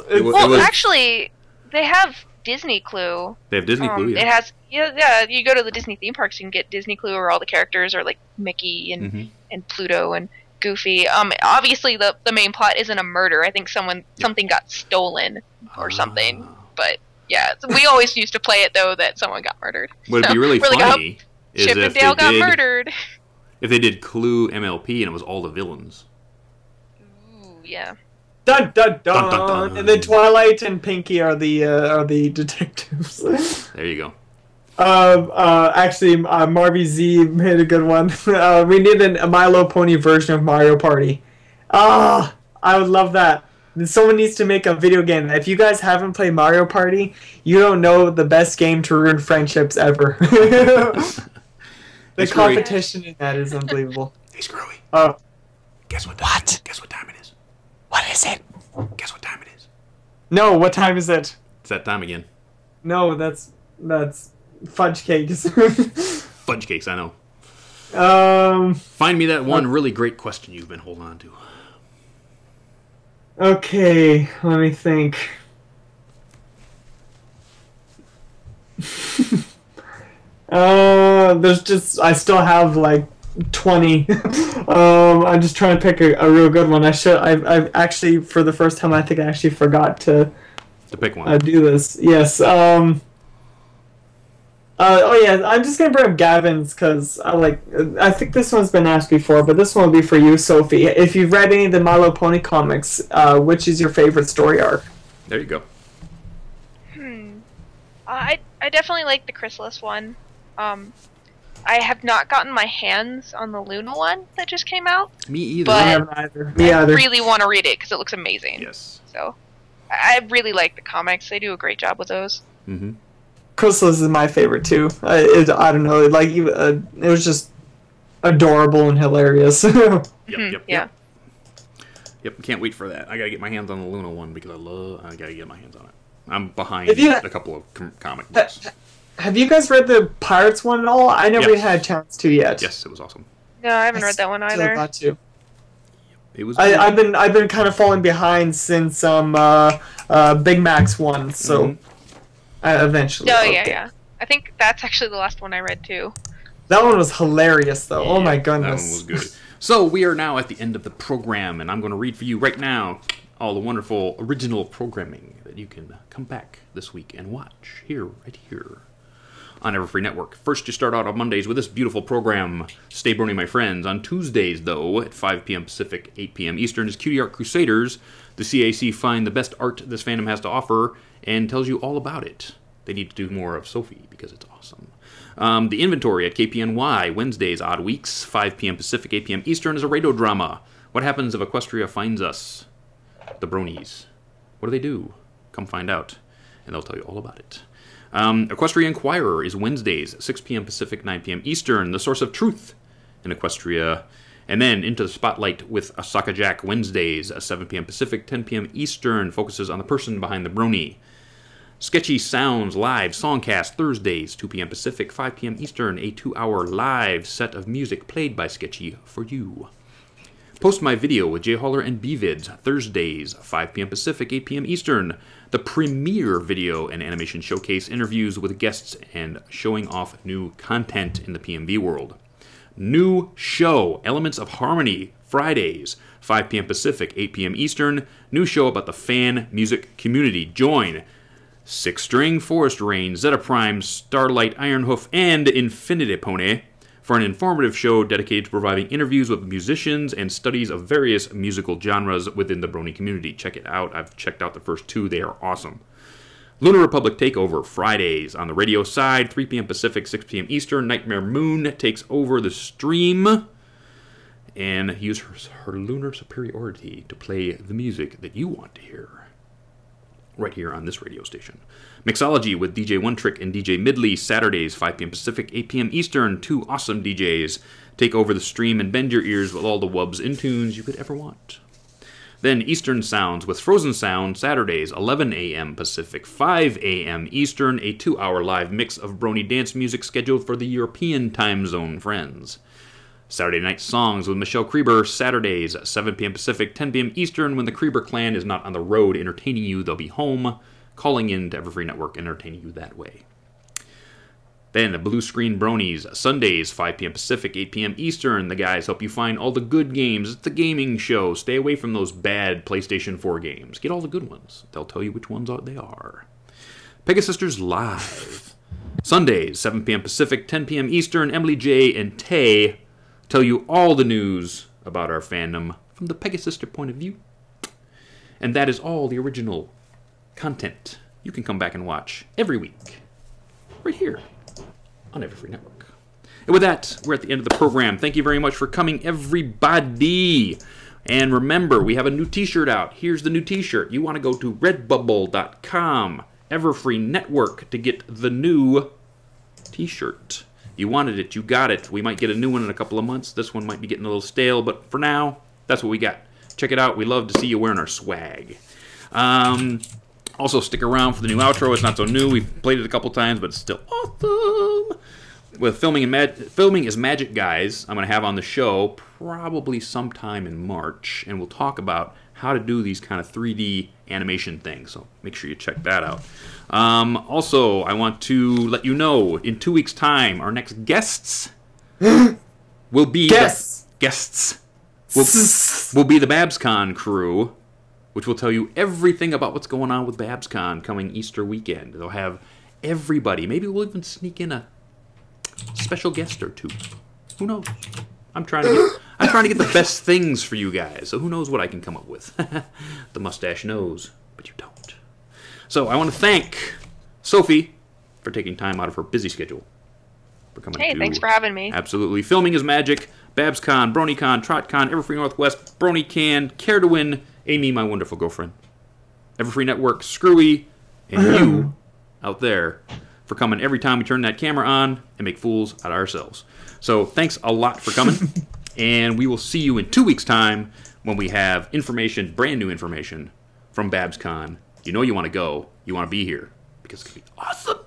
Actually... They have Disney Clue. They have Disney Clue, yeah. It has, yeah, you go to the Disney theme parks, you can get Disney Clue where all the characters are like Mickey and Pluto and Goofy. Obviously the main plot isn't a murder. I think something got stolen or something. But yeah, we always used to play it though that someone got murdered. What would be really funny is Chip and Dale got murdered. If they did Clue MLP and it was all the villains. Ooh, yeah. Dun dun dun. Dun, dun, dun. And then Twilight and Pinkie are the detectives. There you go. Actually, Marvy Z made a good one. We need a Milo Pony version of Mario Party. I would love that. Someone needs to make a video game. If you guys haven't played Mario Party, you don't know the best game to ruin friendships ever. The competition in that is unbelievable. Hey, Screwy. Oh. Guess what time it is? Guess what time it is? What is it? Guess what time it is? No, what time is it? It's that time again. No, that's fudge cakes. Fudge cakes, I know. Find me that one really great question you've been holding on to. Okay, let me think. I still have like 20. I'm just trying to pick a real good one. I've actually, for the first time, I think I actually forgot to pick one. Do this. Yes. Oh yeah, I'm just gonna bring up Gavin's because I think this one's been asked before, but this one will be for you, Sophie. If you've read any of the My Little Pony comics, which is your favorite story arc? There you go. I definitely like the Chrysalis one. I have not gotten my hands on the Luna one that just came out. Me either. But I haven't either. Me either. I really want to read it because it looks amazing. Yes. So, I really like the comics. They do a great job with those. Mm-hmm. Chrysalis is my favorite too. I don't know, like it was just adorable and hilarious. Yeah. Yep, can't wait for that. I gotta get my hands on the Luna one because I gotta get my hands on it. I'm behind a couple of comic books. Have you guys read the Pirates one at all? I never had a chance to yet. Yes, it was awesome. No, I haven't read that one either. Got to. It was. I've been kind of falling behind since Big Mac's one, so I eventually. Oh yeah. I think that's actually the last one I read too. That one was hilarious, though. Oh my goodness. That one was good. So we are now at the end of the program, and I'm going to read for you right now all the wonderful original programming that you can come back this week and watch right here on Everfree Network. First, you start out on Mondays with this beautiful program, Stay Brony, My Friends. On Tuesdays, though, at 5 p.m. Pacific, 8 p.m. Eastern, is Cutie Art Crusaders. The CAC find the best art this fandom has to offer and tells you all about it. They need to do more of Sophie because it's awesome. The Inventory at KPNY, Wednesdays, Odd Weeks, 5 p.m. Pacific, 8 p.m. Eastern, is a radio drama. What happens if Equestria finds us? The Bronies. What do? Come find out, and they'll tell you all about it. Equestria Inquirer is Wednesdays, 6 p.m. Pacific, 9 p.m. Eastern, the source of truth in Equestria. And then Into the Spotlight with Asaka Jack, Wednesdays, 7 p.m. Pacific, 10 p.m. Eastern, focuses on the person behind the Brony. Sketchy Sounds Live Songcast, Thursdays, 2 p.m. Pacific, 5 p.m. Eastern, a 2-hour live set of music played by Sketchy for you. Post My Video with Jay Haller and BVids, Thursdays, 5 p.m. Pacific, 8 p.m. Eastern. The premier video and animation showcase, interviews with guests and showing off new content in the PMV world. New show, Elements of Harmony, Fridays, 5 p.m. Pacific, 8 p.m. Eastern. New show about the fan music community. Join Six String, Forest Rain, Zeta Prime, Starlight, Ironhoof, and Infinity Pony for an informative show dedicated to providing interviews with musicians and studies of various musical genres within the Brony community. Check it out. I've checked out the first two. They are awesome. Lunar Republic Takeover, Fridays. On the radio side, 3 p.m. Pacific, 6 p.m. Eastern. Nightmare Moon takes over the stream and uses her lunar superiority to play the music that you want to hear right here on this radio station. Mixology with DJ One Trick and DJ Midley, Saturdays, 5 p.m. Pacific, 8 p.m. Eastern. Two awesome DJs take over the stream and bend your ears with all the wubs and tunes you could ever want. Then Eastern Sounds with Frozen Sound, Saturdays, 11 a.m. Pacific, 5 a.m. Eastern, a 2-hour live mix of Brony dance music scheduled for the European time zone friends. Saturday Night Songs with Michelle Krieber, Saturdays, 7 p.m. Pacific, 10 p.m. Eastern. When the Krieber clan is not on the road entertaining you, they'll be home calling in to Everfree Network and entertaining you that way. Then the Blue Screen Bronies, Sundays, 5 p.m. Pacific, 8 p.m. Eastern. The guys help you find all the good games. It's a gaming show. Stay away from those bad PlayStation 4 games. Get all the good ones. They'll tell you which ones they are. Pegasisters Live, Sundays, 7 p.m. Pacific, 10 p.m. Eastern. Emily J. and Tay tell you all the news about our fandom from the Pegasister point of view. And that is all the original content you can come back and watch every week, right here on Everfree Network. And with that, we're at the end of the program. Thank you very much for coming, everybody. And remember, we have a new t-shirt out. Here's the new t-shirt. You want to go to redbubble.com, Everfree Network, to get the new t-shirt. You wanted it, you got it. We might get a new one in a couple of months. This one might be getting a little stale, but for now, that's what we got. Check it out. We love to see you wearing our swag. Also, stick around for the new outro. It's not so new. We've played it a couple times, but it's still awesome. With Filming is Magic Guys, I'm going to have on the show probably sometime in March, and we'll talk about how to do these kind of 3D animation things. So make sure you check that out. Also, I want to let you know, in 2 weeks' time, our next guests will be will be the BabsCon crew, which will tell you everything about what's going on with BabsCon coming Easter weekend. They'll have everybody. Maybe we'll even sneak in a special guest or two. Who knows? I'm trying to get the best things for you guys. So who knows what I can come up with? The mustache knows, but you don't. So I want to thank Sophie for taking time out of her busy schedule for coming. Hey, thanks for having me. Absolutely. Filming is Magic, BabsCon, BronyCon, TrotCon, Everfree Northwest, BronyCan, Care to Win, Amy, my wonderful girlfriend, Everfree Network, Screwy, and you out there for coming every time we turn that camera on and make fools out of ourselves. So thanks a lot for coming, and we will see you in 2 weeks' time when we have information, brand new information from BabsCon. You know you want to go. You want to be here because it's going to be awesome.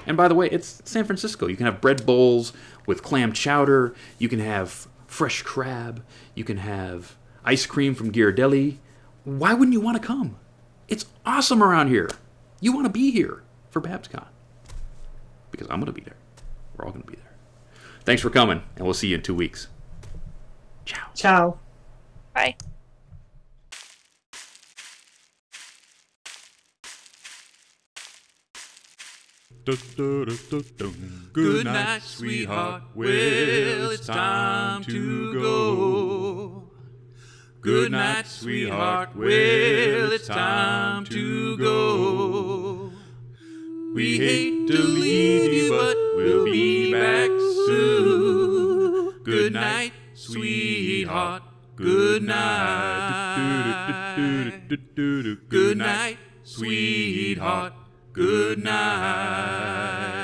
And by the way, it's San Francisco. You can have bread bowls with clam chowder. You can have fresh crab. You can have ice cream from Ghirardelli. Why wouldn't you want to come? It's awesome around here. You want to be here for BabsCon. Because I'm going to be there. We're all going to be there. Thanks for coming, and we'll see you in 2 weeks. Ciao. Ciao. Bye. Good night, sweetheart. Well, it's time to go. Good night, sweetheart. Well, it's time to go. We hate to leave you, but we'll be back soon. Good night, sweetheart. Good night. Good night, sweetheart. Good night.